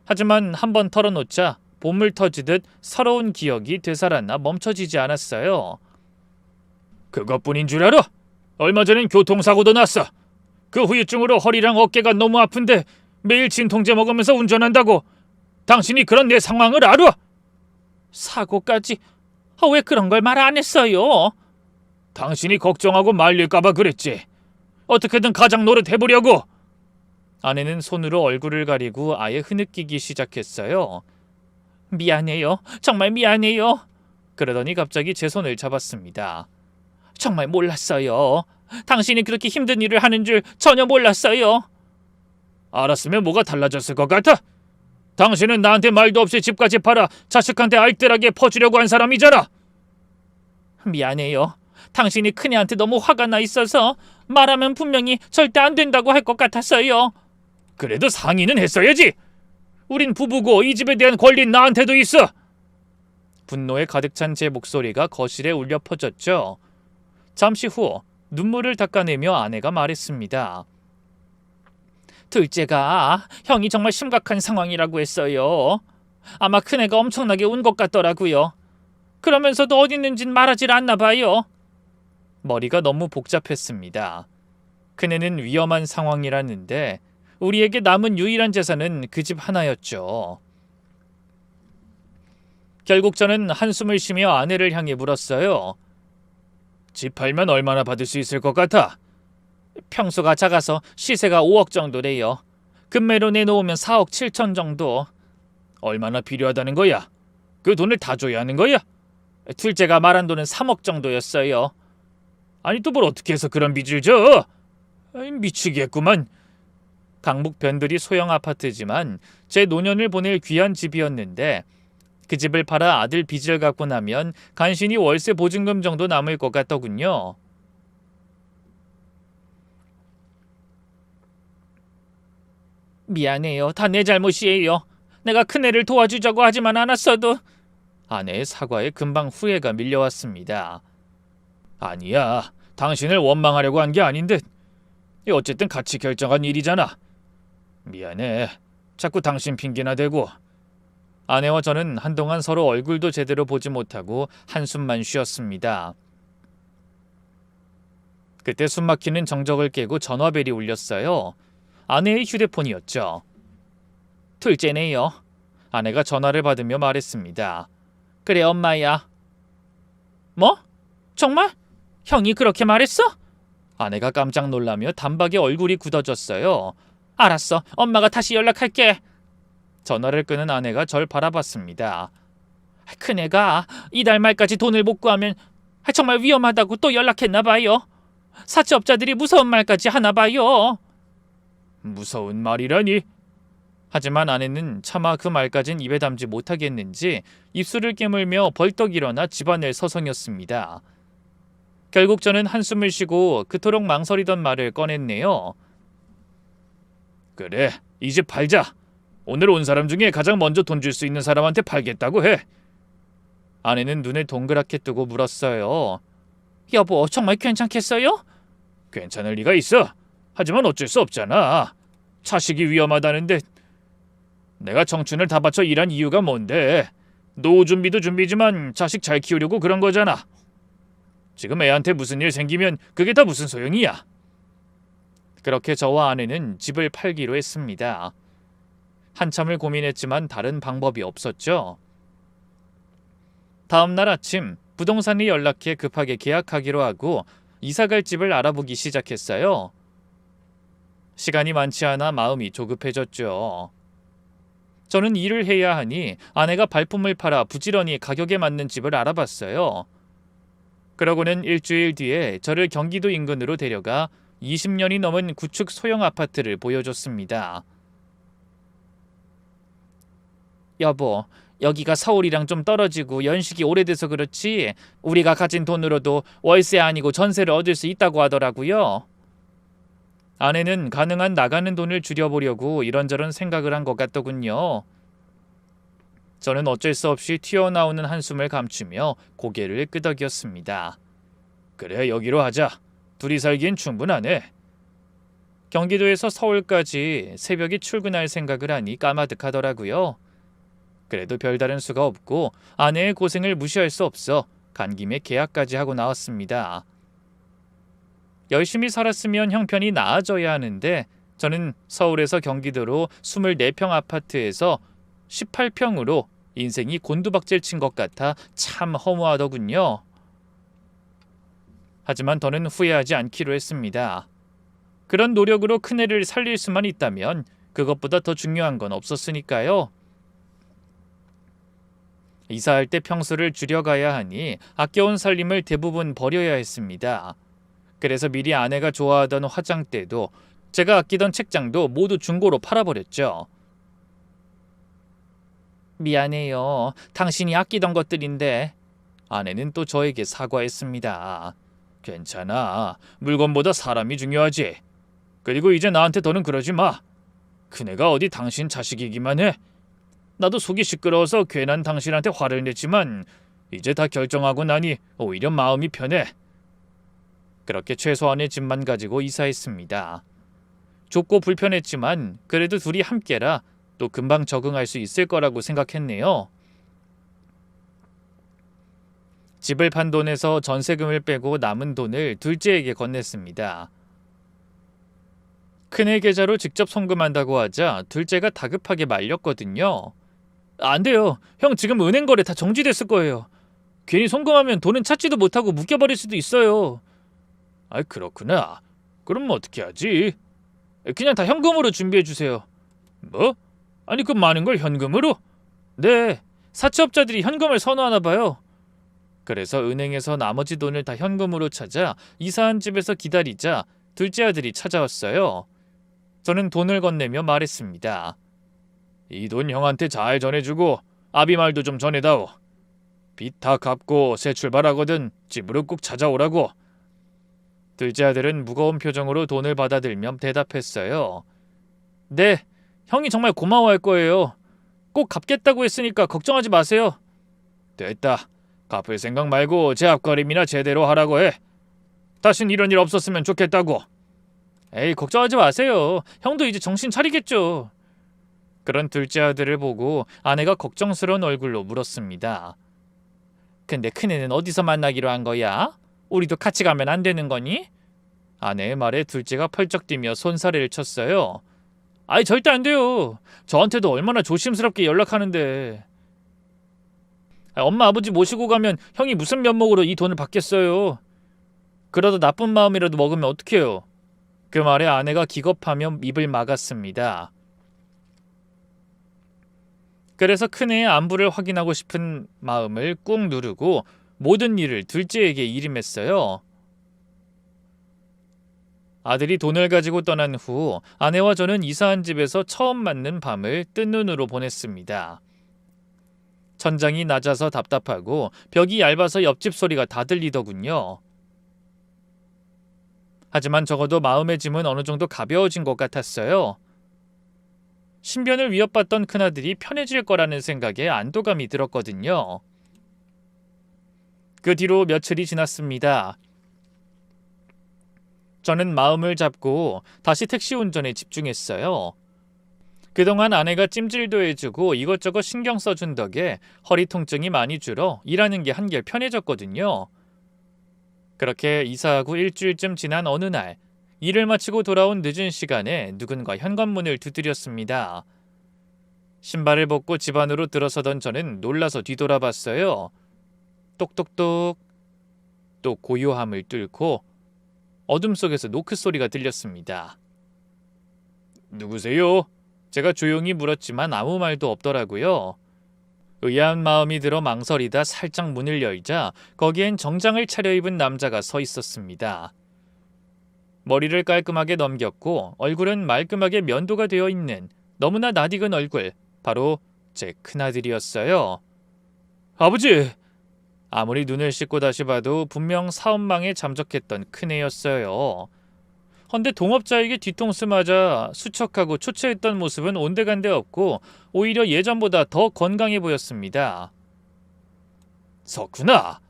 하지만 한번 털어놓자 보물 터지듯 서러운 기억이 되살아나 멈춰지지 않았어요. 그것뿐인 줄 알아? 얼마 전엔 교통사고도 났어. 그 후유증으로 허리랑 어깨가 너무 아픈데 매일 진통제 먹으면서 운전한다고. 당신이 그런 내 상황을 알아? 사고까지? 왜 그런 걸 말 안 했어요? 당신이 걱정하고 말릴까봐 그랬지. 어떻게든 가장 노릇 해보려고. 아내는 손으로 얼굴을 가리고 아예 흐느끼기 시작했어요. 미안해요. 정말 미안해요. 그러더니 갑자기 제 손을 잡았습니다. 정말 몰랐어요. 당신이 그렇게 힘든 일을 하는 줄 전혀 몰랐어요. 알았으면 뭐가 달라졌을 것 같아? 당신은 나한테 말도 없이 집까지 팔아 자식한테 알뜰하게 퍼주려고 한 사람이잖아. 미안해요. 당신이 큰애한테 너무 화가 나 있어서 말하면 분명히 절대 안 된다고 할 것 같았어요. 그래도 상의는 했어야지. 우린 부부고 이 집에 대한 권리는 나한테도 있어. 분노에 가득 찬 제 목소리가 거실에 울려 퍼졌죠. 잠시 후 눈물을 닦아내며 아내가 말했습니다. 둘째가 형이 정말 심각한 상황이라고 했어요. 아마 큰애가 엄청나게 운 것 같더라고요. 그러면서도 어디 있는진 말하질 않나 봐요. 머리가 너무 복잡했습니다. 큰애는 위험한 상황이라는데 우리에게 남은 유일한 재산은 그 집 하나였죠. 결국 저는 한숨을 쉬며 아내를 향해 물었어요. 집 팔면 얼마나 받을 수 있을 것 같아? 평수가 작아서 시세가 5억 정도래요. 금매로 내놓으면 4억 7천 정도. 얼마나 필요하다는 거야? 그 돈을 다 줘야 하는 거야? 둘째가 말한 돈은 3억 정도였어요. 아니 또 뭘 어떻게 해서 그런 빚을 줘? 미치겠구만. 강북 변두리 소형 아파트지만 제 노년을 보낼 귀한 집이었는데 그 집을 팔아 아들 빚을 갚고 나면 간신히 월세 보증금 정도 남을 것 같더군요. 미안해요. 다 내 잘못이에요. 내가 큰애를 도와주자고 하지만 않았어도. 아내의 사과에 금방 후회가 밀려왔습니다. 아니야, 당신을 원망하려고 한 게 아닌데 어쨌든 같이 결정한 일이잖아. 미안해. 자꾸 당신 핑계나 대고. 아내와 저는 한동안 서로 얼굴도 제대로 보지 못하고 한숨만 쉬었습니다. 그때 숨막히는 정적을 깨고 전화벨이 울렸어요. 아내의 휴대폰이었죠. 둘째네요. 아내가 전화를 받으며 말했습니다. 그래, 엄마야. 뭐? 정말? 형이 그렇게 말했어? 아내가 깜짝 놀라며 단박에 얼굴이 굳어졌어요. 알았어, 엄마가 다시 연락할게. 전화를 끊은 아내가 절 바라봤습니다. 큰애가 이달 말까지 돈을 못 구하면 정말 위험하다고 또 연락했나 봐요. 사채업자들이 무서운 말까지 하나 봐요. 무서운 말이라니? 하지만 아내는 차마 그 말까진 입에 담지 못하겠는지 입술을 깨물며 벌떡 일어나 집안을 서성였습니다. 결국 저는 한숨을 쉬고 그토록 망설이던 말을 꺼냈네요. 그래, 이 집 팔자. 오늘 온 사람 중에 가장 먼저 돈 줄 수 있는 사람한테 팔겠다고 해. 아내는 눈을 동그랗게 뜨고 물었어요. 여보, 정말 괜찮겠어요? 괜찮을 리가 있어. 하지만 어쩔 수 없잖아. 자식이 위험하다는데. 내가 청춘을 다 바쳐 일한 이유가 뭔데? 노후 준비도 준비지만 자식 잘 키우려고 그런 거잖아. 지금 애한테 무슨 일 생기면 그게 다 무슨 소용이야. 그렇게 저와 아내는 집을 팔기로 했습니다. 한참을 고민했지만 다른 방법이 없었죠. 다음 날 아침 부동산이 연락해 급하게 계약하기로 하고 이사갈 집을 알아보기 시작했어요. 시간이 많지 않아 마음이 조급해졌죠. 저는 일을 해야 하니 아내가 발품을 팔아 부지런히 가격에 맞는 집을 알아봤어요. 그러고는 일주일 뒤에 저를 경기도 인근으로 데려가 20년이 넘은 구축 소형 아파트를 보여줬습니다. 여보, 여기가 서울이랑 좀 떨어지고 연식이 오래돼서 그렇지 우리가 가진 돈으로도 월세 아니고 전세를 얻을 수 있다고 하더라고요. 아내는 가능한 나가는 돈을 줄여보려고 이런저런 생각을 한 것 같더군요. 저는 어쩔 수 없이 튀어나오는 한숨을 감추며 고개를 끄덕였습니다. 그래, 여기로 하자. 둘이 살기엔 충분하네. 경기도에서 서울까지 새벽에 출근할 생각을 하니 까마득하더라고요. 그래도 별다른 수가 없고 아내의 고생을 무시할 수 없어 간 김에 계약까지 하고 나왔습니다. 열심히 살았으면 형편이 나아져야 하는데 저는 서울에서 경기도로 24평 아파트에서 18평으로 인생이 곤두박질 친 것 같아 참 허무하더군요. 하지만 더는 후회하지 않기로 했습니다. 그런 노력으로 큰애를 살릴 수만 있다면 그것보다 더 중요한 건 없었으니까요. 이사할 때 평수를 줄여가야 하니 아껴온 살림을 대부분 버려야 했습니다. 그래서 미리 아내가 좋아하던 화장대도 제가 아끼던 책장도 모두 중고로 팔아버렸죠. 미안해요. 당신이 아끼던 것들인데. 아내는 또 저에게 사과했습니다. 괜찮아. 물건보다 사람이 중요하지. 그리고 이제 나한테 더는 그러지 마. 큰애가 어디 당신 자식이기만 해. 나도 속이 시끄러워서 괜한 당신한테 화를 냈지만 이제 다 결정하고 나니 오히려 마음이 편해. 그렇게 최소한의 집만 가지고 이사했습니다. 좁고 불편했지만 그래도 둘이 함께라 또 금방 적응할 수 있을 거라고 생각했네요. 집을 판 돈에서 전세금을 빼고 남은 돈을 둘째에게 건넸습니다. 큰애 계좌로 직접 송금한다고 하자 둘째가 다급하게 말렸거든요. 안 돼요. 형 지금 은행 거래 다 정지됐을 거예요. 괜히 송금하면 돈은 찾지도 못하고 묶여버릴 수도 있어요. 아, 그렇구나. 그럼 어떻게 하지? 그냥 다 현금으로 준비해 주세요. 뭐? 아니 그 많은 걸 현금으로? 네, 사채업자들이 현금을 선호하나 봐요. 그래서 은행에서 나머지 돈을 다 현금으로 찾아 이사한 집에서 기다리자 둘째 아들이 찾아왔어요. 저는 돈을 건네며 말했습니다. 이 돈 형한테 잘 전해주고 아비 말도 좀 전해다오. 빚 다 갚고 새 출발하거든 집으로 꼭 찾아오라고. 둘째 아들은 무거운 표정으로 돈을 받아들며 대답했어요. 네, 형이 정말 고마워할 거예요. 꼭 갚겠다고 했으니까 걱정하지 마세요. 됐다. 갚을 생각 말고 제 앞가림이나 제대로 하라고 해. 다신 이런 일 없었으면 좋겠다고. 에이, 걱정하지 마세요. 형도 이제 정신 차리겠죠. 그런 둘째 아들을 보고 아내가 걱정스러운 얼굴로 물었습니다. 근데 큰애는 어디서 만나기로 한 거야? 우리도 같이 가면 안 되는 거니? 아내의 말에 둘째가 펄쩍 뛰며 손사래를 쳤어요. 아이, 절대 안 돼요. 저한테도 얼마나 조심스럽게 연락하는데. 엄마 아버지 모시고 가면 형이 무슨 면목으로 이 돈을 받겠어요. 그러다 나쁜 마음이라도 먹으면 어떡해요. 그 말에 아내가 기겁하며 입을 막았습니다. 그래서 큰애의 안부를 확인하고 싶은 마음을 꾹 누르고 모든 일을 둘째에게 일임했어요. 아들이 돈을 가지고 떠난 후 아내와 저는 이사한 집에서 처음 맞는 밤을 뜬 눈으로 보냈습니다. 천장이 낮아서 답답하고 벽이 얇아서 옆집 소리가 다 들리더군요. 하지만 적어도 마음의 짐은 어느 정도 가벼워진 것 같았어요. 신변을 위협받던 큰아들이 편해질 거라는 생각에 안도감이 들었거든요. 그 뒤로 며칠이 지났습니다. 저는 마음을 잡고 다시 택시 운전에 집중했어요. 그동안 아내가 찜질도 해주고 이것저것 신경 써준 덕에 허리 통증이 많이 줄어 일하는 게 한결 편해졌거든요. 그렇게 이사하고 일주일쯤 지난 어느 날, 일을 마치고 돌아온 늦은 시간에 누군가 현관문을 두드렸습니다. 신발을 벗고 집 안으로 들어서던 저는 놀라서 뒤돌아봤어요. 똑똑똑. 또 고요함을 뚫고 어둠 속에서 노크 소리가 들렸습니다. 누구세요? 제가 조용히 물었지만 아무 말도 없더라고요. 의아한 마음이 들어 망설이다 살짝 문을 열자 거기엔 정장을 차려입은 남자가 서 있었습니다. 머리를 깔끔하게 넘겼고 얼굴은 말끔하게 면도가 되어 있는 너무나 낯익은 얼굴, 바로 제 큰아들이었어요. 아버지! 아무리 눈을 씻고 다시 봐도 분명 사업망에 잠적했던 큰애였어요. 헌데 동업자에게 뒤통수 맞아 수척하고 초췌했던 모습은 온데간데 없고 오히려 예전보다 더 건강해 보였습니다. 석훈아!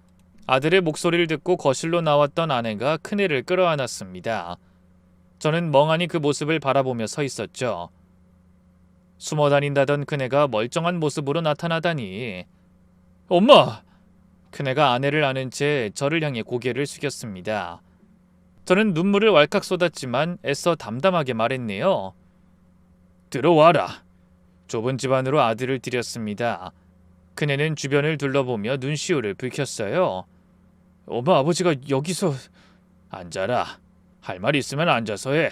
아들의 목소리를 듣고 거실로 나왔던 아내가 큰애를 끌어안았습니다. 저는 멍하니 그 모습을 바라보며 서 있었죠. 숨어 다닌다던 큰애가 멀쩡한 모습으로 나타나다니. 엄마! 큰애가 아내를 안은 채 저를 향해 고개를 숙였습니다. 저는 눈물을 왈칵 쏟았지만 애써 담담하게 말했네요. 들어와라. 좁은 집 안으로 아들을 들였습니다. 큰애는 주변을 둘러보며 눈시울을 붉혔어요. 엄마 아버지가 여기서... 앉아라. 할 말 있으면 앉아서 해.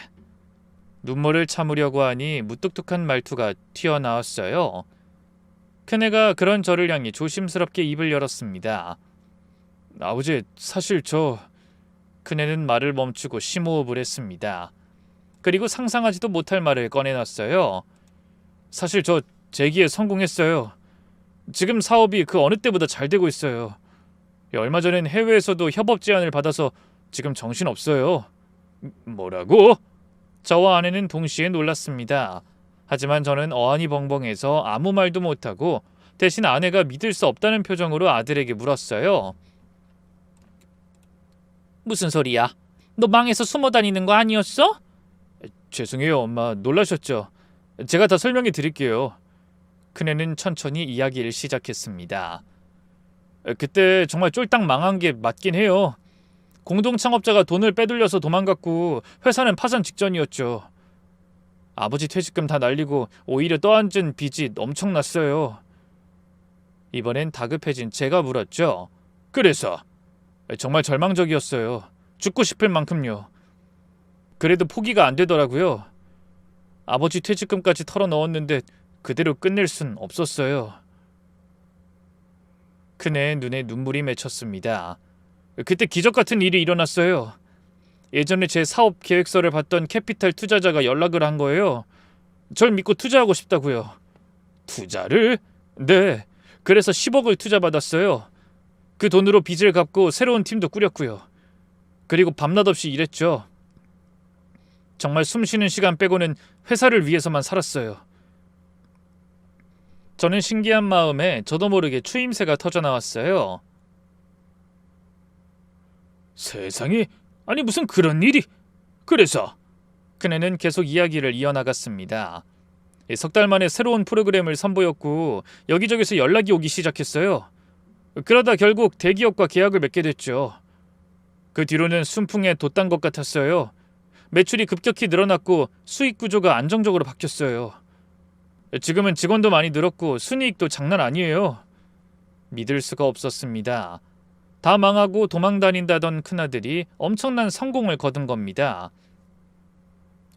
눈물을 참으려고 하니 무뚝뚝한 말투가 튀어나왔어요. 큰애가 그런 저를 향해 조심스럽게 입을 열었습니다. 아버지, 사실 큰애는 말을 멈추고 심호흡을 했습니다. 그리고 상상하지도 못할 말을 꺼내놨어요. 사실 재기에 성공했어요. 지금 사업이 그 어느 때보다 잘 되고 있어요. 얼마 전엔 해외에서도 협업 제안을 받아서 지금 정신없어요. 뭐라고? 저와 아내는 동시에 놀랐습니다. 하지만 저는 어안이 벙벙해서 아무 말도 못하고 대신 아내가 믿을 수 없다는 표정으로 아들에게 물었어요. 무슨 소리야? 너 망해서 숨어 다니는 거 아니었어? 죄송해요, 엄마. 놀라셨죠? 제가 다 설명해 드릴게요. 큰애는 천천히 이야기를 시작했습니다. 그때 정말 쫄딱 망한 게 맞긴 해요. 공동 창업자가 돈을 빼돌려서 도망갔고 회사는 파산 직전이었죠. 아버지 퇴직금 다 날리고 오히려 떠안은 빚이 엄청났어요. 이번엔 다급해진 제가 물었죠. 그래서? 정말 절망적이었어요. 죽고 싶을 만큼요. 그래도 포기가 안 되더라고요. 아버지 퇴직금까지 털어 넣었는데 그대로 끝낼 순 없었어요. 큰애의 눈에 눈물이 맺혔습니다. 그때 기적 같은 일이 일어났어요. 예전에 제 사업 계획서를 봤던 캐피탈 투자자가 연락을 한 거예요. 절 믿고 투자하고 싶다고요. 투자를? 네. 그래서 10억을 투자받았어요. 그 돈으로 빚을 갚고 새로운 팀도 꾸렸고요. 그리고 밤낮 없이 일했죠. 정말 숨쉬는 시간 빼고는 회사를 위해서만 살았어요. 저는 신기한 마음에 저도 모르게 추임새가 터져나왔어요. 세상에, 아니 무슨 그런 일이. 그래서 그네는 계속 이야기를 이어나갔습니다. 3달 만에 새로운 프로그램을 선보였고 여기저기서 연락이 오기 시작했어요. 그러다 결국 대기업과 계약을 맺게 됐죠. 그 뒤로는 순풍에 돛단 것 같았어요. 매출이 급격히 늘어났고 수익 구조가 안정적으로 바뀌었어요. 지금은 직원도 많이 늘었고 순이익도 장난 아니에요. 믿을 수가 없었습니다. 다 망하고 도망 다닌다던 큰아들이 엄청난 성공을 거둔 겁니다.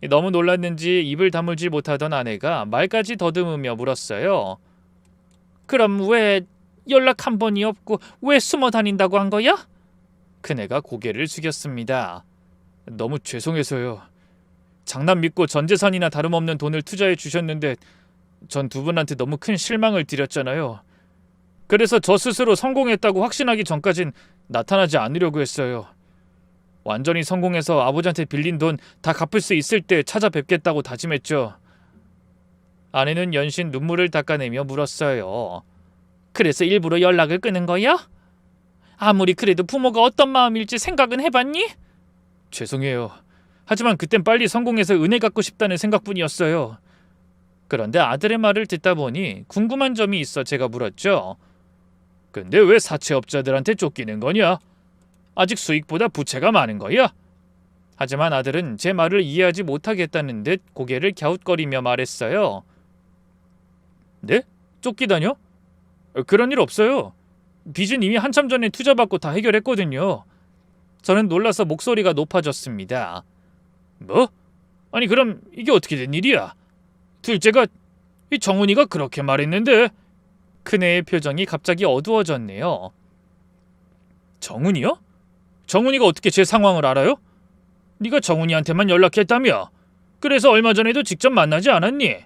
너무 놀랐는지 입을 다물지 못하던 아내가 말까지 더듬으며 물었어요. 그럼 왜 연락 한 번이 없고 왜 숨어 다닌다고 한 거야? 큰애가 고개를 숙였습니다. 너무 죄송해서요. 장난 믿고 전 재산이나 다름없는 돈을 투자해 주셨는데 전 두 분한테 너무 큰 실망을 드렸잖아요. 그래서 저 스스로 성공했다고 확신하기 전까진 나타나지 않으려고 했어요. 완전히 성공해서 아버지한테 빌린 돈 다 갚을 수 있을 때 찾아뵙겠다고 다짐했죠. 아내는 연신 눈물을 닦아내며 물었어요. 그래서 일부러 연락을 끊은 거야? 아무리 그래도 부모가 어떤 마음일지 생각은 해봤니? 죄송해요. 하지만 그땐 빨리 성공해서 은혜 갚고 싶다는 생각뿐이었어요. 그런데 아들의 말을 듣다 보니 궁금한 점이 있어 제가 물었죠. 근데 왜 사채업자들한테 쫓기는 거냐? 아직 수익보다 부채가 많은 거야? 하지만 아들은 제 말을 이해하지 못하겠다는 듯 고개를 갸웃거리며 말했어요. 네? 쫓기다뇨? 그런 일 없어요. 빚은 이미 한참 전에 투자받고 다 해결했거든요. 저는 놀라서 목소리가 높아졌습니다. 뭐? 아니 그럼 이게 어떻게 된 일이야? 둘째가 이 정훈이가 그렇게 말했는데. 큰애의 표정이 갑자기 어두워졌네요. 정훈이요? 정훈이가 어떻게 제 상황을 알아요? 네가 정훈이한테만 연락했다며? 그래서 얼마 전에도 직접 만나지 않았니?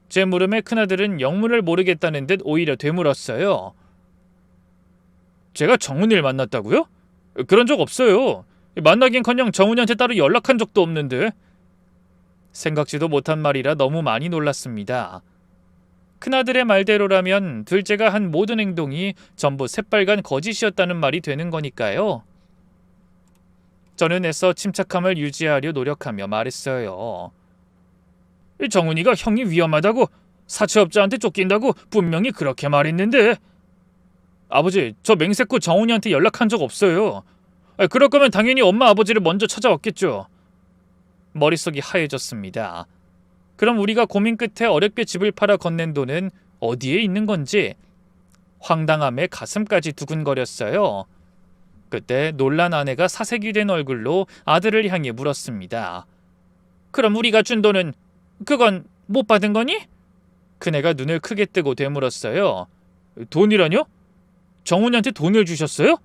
제 물음에 큰아들은 영문을 모르겠다는 듯 오히려 되물었어요. 제가 정훈이를 만났다고요? 그런 적 없어요. 만나긴커녕 정훈이한테 따로 연락한 적도 없는데. 생각지도 못한 말이라 너무 많이 놀랐습니다. 큰아들의 말대로라면 둘째가 한 모든 행동이 전부 새빨간 거짓이었다는 말이 되는 거니까요. 저는 애써 침착함을 유지하려 노력하며 말했어요. 정훈이가 형이 위험하다고, 사채업자한테 쫓긴다고 분명히 그렇게 말했는데. 아버지, 저 맹세코 정훈이한테 연락한 적 없어요. 그럴 거면 당연히 엄마 아버지를 먼저 찾아왔겠죠. 머릿속이 하얘졌습니다. 그럼 우리가 고민 끝에 어렵게 집을 팔아 건넨 돈은 어디에 있는 건지 황당함에 가슴까지 두근거렸어요. 그때 놀란 아내가 사색이 된 얼굴로 아들을 향해 물었습니다. 그럼 우리가 준 돈은 그건 못 받은 거니? 그네가 눈을 크게 뜨고 되물었어요. 돈이라뇨? 정훈이한테 돈을 주셨어요?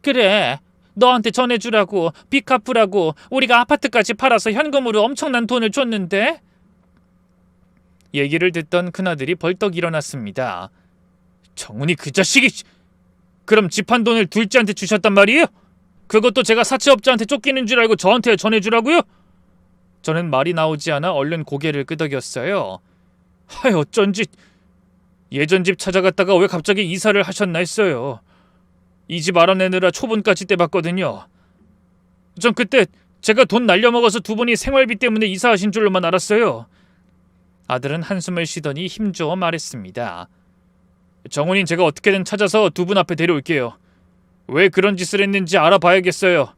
그래. 너한테 전해주라고, 빚 갚으라고 우리가 아파트까지 팔아서 현금으로 엄청난 돈을 줬는데. 얘기를 듣던 큰아들이 벌떡 일어났습니다. 정훈이 그 자식이... 그럼 집 한 돈을 둘째한테 주셨단 말이에요? 그것도 제가 사채업자한테 쫓기는 줄 알고 저한테 전해주라고요? 저는 말이 나오지 않아 얼른 고개를 끄덕였어요. 하여 어쩐지 예전 집 찾아갔다가 왜 갑자기 이사를 하셨나 했어요. 이 집 알아내느라 초분까지 떼봤거든요. 전 그때 제가 돈 날려먹어서 두 분이 생활비 때문에 이사하신 줄로만 알았어요. 아들은 한숨을 쉬더니 힘주어 말했습니다. 정훈이는 제가 어떻게든 찾아서 두 분 앞에 데려올게요. 왜 그런 짓을 했는지 알아봐야겠어요.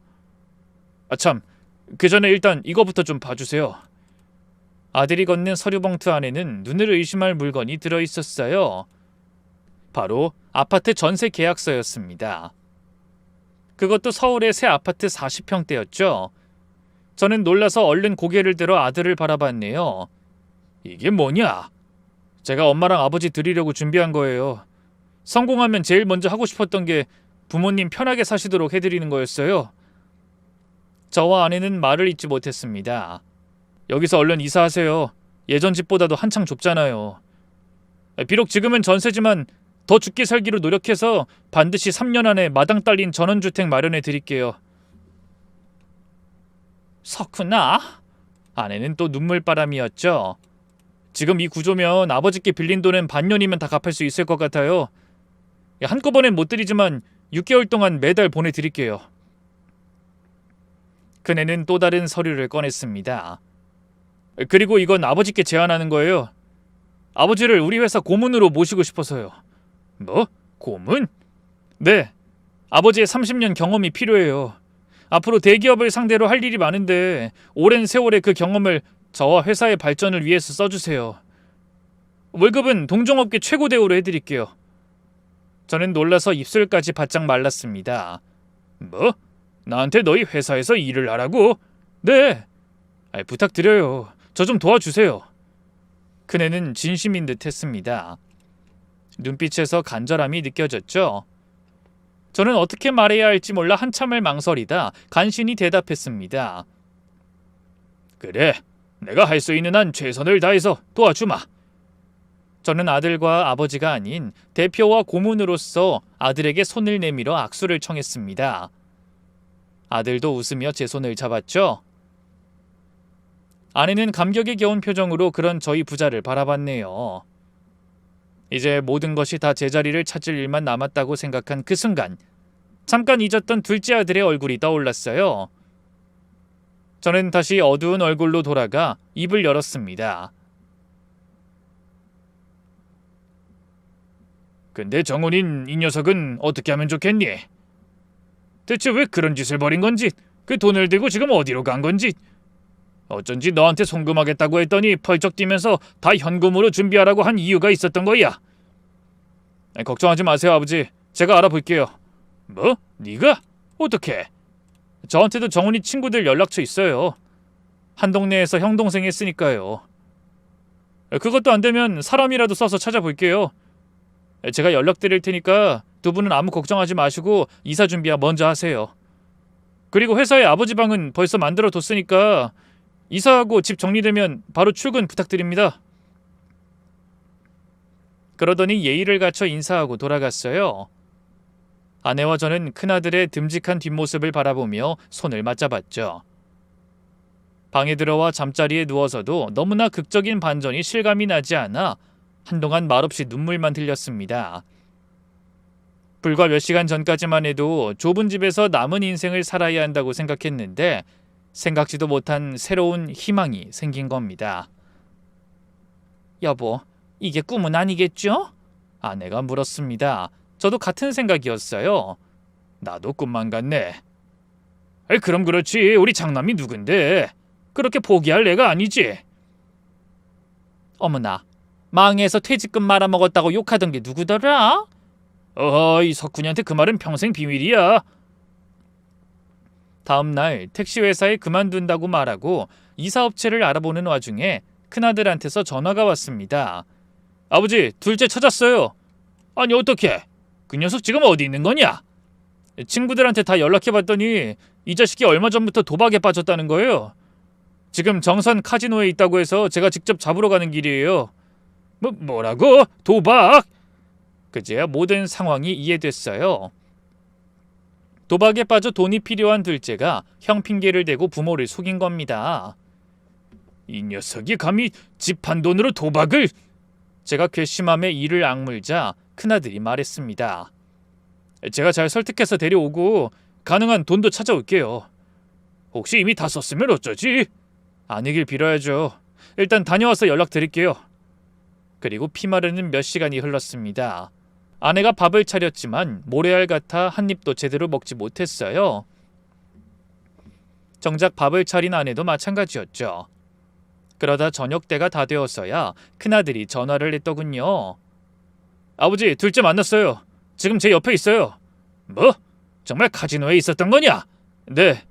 아참, 그 전에 일단 이거부터 좀 봐주세요. 아들이 건넨 서류 봉투 안에는 눈을 의심할 물건이 들어있었어요. 바로 아파트 전세 계약서였습니다. 그것도 서울의 새 아파트 40평대였죠. 저는 놀라서 얼른 고개를 들어 아들을 바라봤네요. 이게 뭐냐? 제가 엄마랑 아버지 드리려고 준비한 거예요. 성공하면 제일 먼저 하고 싶었던 게 부모님 편하게 사시도록 해드리는 거였어요. 저와 아내는 말을 잇지 못했습니다. 여기서 얼른 이사하세요. 예전 집보다도 한창 좁잖아요. 비록 지금은 전세지만 더 죽게 살기로 노력해서 반드시 3년 안에 마당 딸린 전원주택 마련해 드릴게요. 석훈아? 아내는 또 눈물바람이었죠. 지금 이 구조면 아버지께 빌린 돈은 반년이면 다 갚을 수 있을 것 같아요. 한꺼번엔 못 드리지만 6개월 동안 매달 보내드릴게요. 그네는 또 다른 서류를 꺼냈습니다. 그리고 이건 아버지께 제안하는 거예요. 아버지를 우리 회사 고문으로 모시고 싶어서요. 뭐? 고문? 네. 아버지의 30년 경험이 필요해요. 앞으로 대기업을 상대로 할 일이 많은데 오랜 세월의 그 경험을 저와 회사의 발전을 위해서 써주세요. 월급은 동종업계 최고 대우로 해드릴게요. 저는 놀라서 입술까지 바짝 말랐습니다. 뭐? 나한테 너희 회사에서 일을 하라고? 네. 부탁드려요. 저 좀 도와주세요. 그네는 진심인 듯 했습니다. 눈빛에서 간절함이 느껴졌죠. 저는 어떻게 말해야 할지 몰라 한참을 망설이다 간신히 대답했습니다. 그래, 내가 할 수 있는 한 최선을 다해서 도와주마. 저는 아들과 아버지가 아닌 대표와 고문으로서 아들에게 손을 내밀어 악수를 청했습니다. 아들도 웃으며 제 손을 잡았죠. 아내는 감격에 겨운 표정으로 그런 저희 부자를 바라봤네요. 이제 모든 것이 다 제자리를 찾을 일만 남았다고 생각한 그 순간 잠깐 잊었던 둘째 아들의 얼굴이 떠올랐어요. 저는 다시 어두운 얼굴로 돌아가 입을 열었습니다. 근데 정훈인 이 녀석은 어떻게 하면 좋겠니? 대체 왜 그런 짓을 벌인 건지, 그 돈을 들고 지금 어디로 간 건지, 어쩐지 너한테 송금하겠다고 했더니 펄쩍 뛰면서 다 현금으로 준비하라고 한 이유가 있었던 거야. 걱정하지 마세요, 아버지. 제가 알아볼게요. 뭐? 네가? 어떻게? 저한테도 정훈이 친구들 연락처 있어요. 한 동네에서 형 동생이 했으니까요. 그것도 안 되면 사람이라도 써서 찾아볼게요. 제가 연락드릴 테니까 두 분은 아무 걱정하지 마시고 이사 준비 먼저 하세요. 그리고 회사에 아버지 방은 벌써 만들어 뒀으니까 이사하고 집 정리되면 바로 출근 부탁드립니다. 그러더니 예의를 갖춰 인사하고 돌아갔어요. 아내와 저는 큰아들의 듬직한 뒷모습을 바라보며 손을 맞잡았죠. 방에 들어와 잠자리에 누워서도 너무나 극적인 반전이 실감이 나지 않아 한동안 말없이 눈물만 흘렸습니다. 불과 몇 시간 전까지만 해도 좁은 집에서 남은 인생을 살아야 한다고 생각했는데 생각지도 못한 새로운 희망이 생긴 겁니다. 여보, 이게 꿈은 아니겠죠? 아내가 물었습니다. 저도 같은 생각이었어요. 나도 꿈만 같네. 그럼 그렇지. 우리 장남이 누군데? 그렇게 포기할 애가 아니지. 어머나, 망해서 퇴직금 말아먹었다고 욕하던 게 누구더라? 이 석훈이한테 그 말은 평생 비밀이야. 다음 날 택시회사에 그만둔다고 말하고 이사업체를 알아보는 와중에 큰아들한테서 전화가 왔습니다. 아버지, 둘째 찾았어요. 아니 어떻게? 그 녀석 지금 어디 있는 거냐? 친구들한테 다 연락해봤더니 이 자식이 얼마 전부터 도박에 빠졌다는 거예요. 지금 정선 카지노에 있다고 해서 제가 직접 잡으러 가는 길이에요. 뭐라고? 도박? 그제야 모든 상황이 이해됐어요. 도박에 빠져 돈이 필요한 둘째가 형 핑계를 대고 부모를 속인 겁니다. 이 녀석이 감히 집 한 돈으로 도박을? 제가 괘씸함에 이를 악물자 큰아들이 말했습니다. 제가 잘 설득해서 데려오고 가능한 돈도 찾아올게요. 혹시 이미 다 썼으면 어쩌지? 아니길 빌어야죠. 일단 다녀와서 연락드릴게요. 그리고 피마르는 몇 시간이 흘렀습니다. 아내가 밥을 차렸지만 모래알 같아 한 입도 제대로 먹지 못했어요. 정작 밥을 차린 아내도 마찬가지였죠. 그러다 저녁 때가 다 되었어야 큰아들이 전화를 했더군요. 아버지, 둘째 만났어요. 지금 제 옆에 있어요. 뭐? 정말 카지노에 있었던 거냐? 네.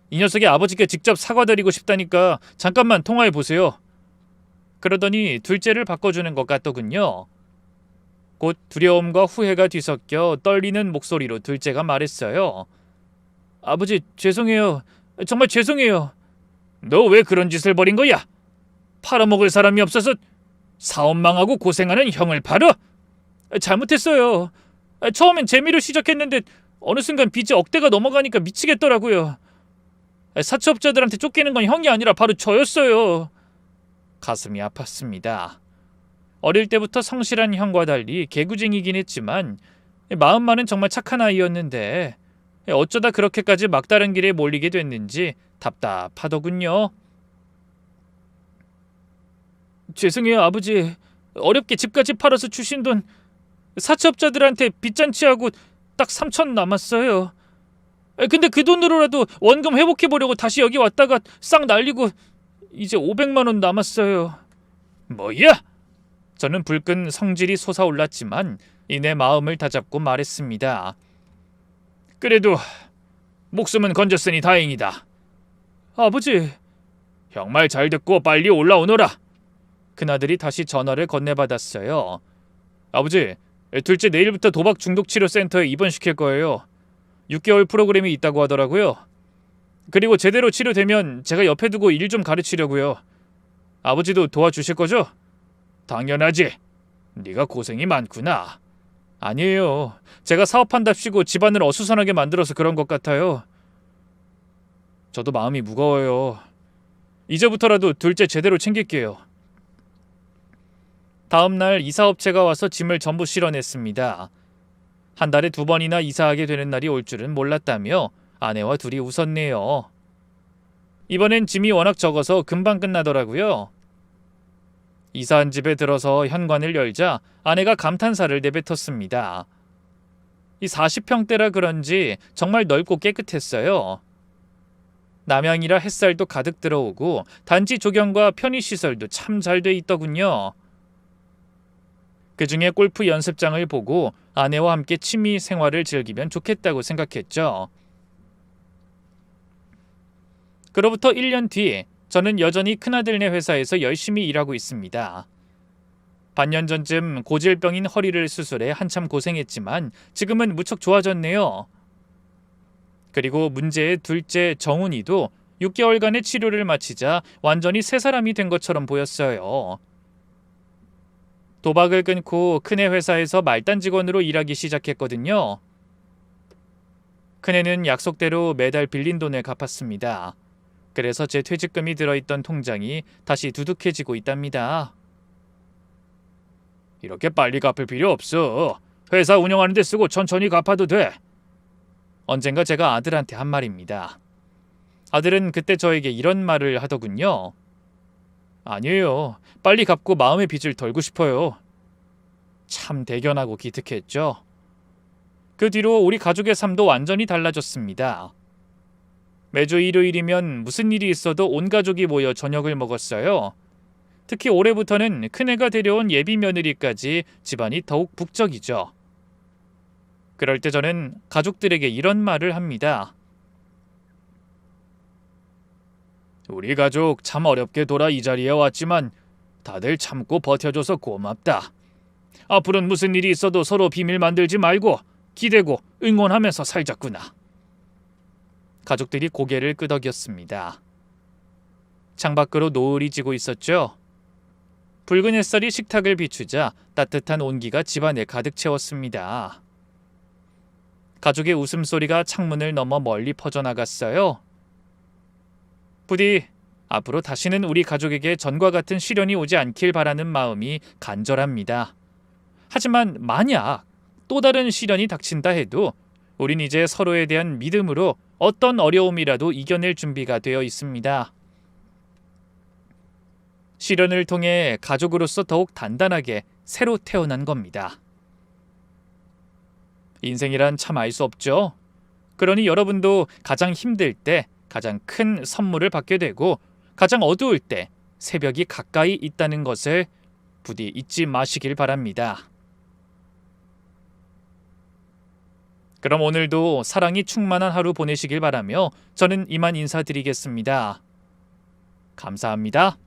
이 녀석이 아버지께 직접 사과드리고 싶다니까 잠깐만 통화해보세요. 그러더니 둘째를 바꿔주는 것 같더군요. 곧 두려움과 후회가 뒤섞여 떨리는 목소리로 둘째가 말했어요. 아버지, 죄송해요. 정말 죄송해요. 너 왜 그런 짓을 벌인 거야? 팔아먹을 사람이 없어서 사업 망하고 고생하는 형을 팔아? 잘못했어요. 처음엔 재미로 시작했는데 어느 순간 빚이 억대가 넘어가니까 미치겠더라고요. 사채업자들한테 쫓기는 건 형이 아니라 바로 저였어요. 가슴이 아팠습니다. 어릴 때부터 성실한 형과 달리 개구쟁이긴 했지만 마음만은 정말 착한 아이였는데 어쩌다 그렇게까지 막다른 길에 몰리게 됐는지 답답하더군요. 죄송해요, 아버지. 어렵게 집까지 팔아서 주신 돈 사채업자들한테 빚잔치하고 딱 3천 남았어요. 근데 그 돈으로라도 원금 회복해보려고 다시 여기 왔다가 싹 날리고 이제 500만 원 남았어요. 뭐야? 저는 불끈 성질이 솟아올랐지만 이내 마음을 다잡고 말했습니다. 그래도 목숨은 건졌으니 다행이다. 아버지. 형 말 잘 듣고 빨리 올라오너라. 큰아들이 다시 전화를 건네받았어요. 아버지, 둘째 내일부터 도박 중독 치료 센터에 입원시킬 거예요. 6개월 프로그램이 있다고 하더라고요. 그리고 제대로 치료되면 제가 옆에 두고 일 좀 가르치려고요. 아버지도 도와주실 거죠? 당연하지. 네가 고생이 많구나. 아니에요. 제가 사업한답시고 집안을 어수선하게 만들어서 그런 것 같아요. 저도 마음이 무거워요. 이제부터라도 둘째 제대로 챙길게요. 다음 날 이사업체가 와서 짐을 전부 실어냈습니다. 한 달에 2번이나 이사하게 되는 날이 올 줄은 몰랐다며 아내와 둘이 웃었네요. 이번엔 짐이 워낙 적어서 금방 끝나더라고요. 이사한 집에 들어서 현관을 열자 아내가 감탄사를 내뱉었습니다. 이 40평대라 그런지 정말 넓고 깨끗했어요. 남향이라 햇살도 가득 들어오고 단지 조경과 편의시설도 참 잘 돼 있더군요. 그중에 골프 연습장을 보고 아내와 함께 취미 생활을 즐기면 좋겠다고 생각했죠. 그로부터 1년 뒤 저는 여전히 큰아들네 회사에서 열심히 일하고 있습니다. 반년 전쯤 고질병인 허리를 수술해 한참 고생했지만 지금은 무척 좋아졌네요. 그리고 문제의 둘째 정훈이도 6개월간의 치료를 마치자 완전히 새 사람이 된 것처럼 보였어요. 도박을 끊고 큰애 회사에서 말단 직원으로 일하기 시작했거든요. 큰애는 약속대로 매달 빌린 돈을 갚았습니다. 그래서 제 퇴직금이 들어있던 통장이 다시 두둑해지고 있답니다. 이렇게 빨리 갚을 필요 없어. 회사 운영하는 데 쓰고 천천히 갚아도 돼. 언젠가 제가 아들한테 한 말입니다. 아들은 그때 저에게 이런 말을 하더군요. 아니에요. 빨리 갚고 마음의 빚을 덜고 싶어요. 참 대견하고 기특했죠. 그 뒤로 우리 가족의 삶도 완전히 달라졌습니다. 매주 일요일이면 무슨 일이 있어도 온 가족이 모여 저녁을 먹었어요. 특히 올해부터는 큰애가 데려온 예비 며느리까지 집안이 더욱 북적이죠. 그럴 때 저는 가족들에게 이런 말을 합니다. 우리 가족 참 어렵게 돌아 이 자리에 왔지만 다들 참고 버텨줘서 고맙다. 앞으로는 무슨 일이 있어도 서로 비밀 만들지 말고 기대고 응원하면서 살자꾸나. 가족들이 고개를 끄덕였습니다. 창밖으로 노을이 지고 있었죠. 붉은 햇살이 식탁을 비추자 따뜻한 온기가 집안에 가득 채웠습니다. 가족의 웃음소리가 창문을 넘어 멀리 퍼져나갔어요. 부디 앞으로 다시는 우리 가족에게 전과 같은 시련이 오지 않길 바라는 마음이 간절합니다. 하지만 만약 또 다른 시련이 닥친다 해도 우린 이제 서로에 대한 믿음으로 어떤 어려움이라도 이겨낼 준비가 되어 있습니다. 시련을 통해 가족으로서 더욱 단단하게 새로 태어난 겁니다. 인생이란 참 알 수 없죠. 그러니 여러분도 가장 힘들 때 가장 큰 선물을 받게 되고 가장 어두울 때 새벽이 가까이 있다는 것을 부디 잊지 마시길 바랍니다. 그럼 오늘도 사랑이 충만한 하루 보내시길 바라며 저는 이만 인사드리겠습니다. 감사합니다.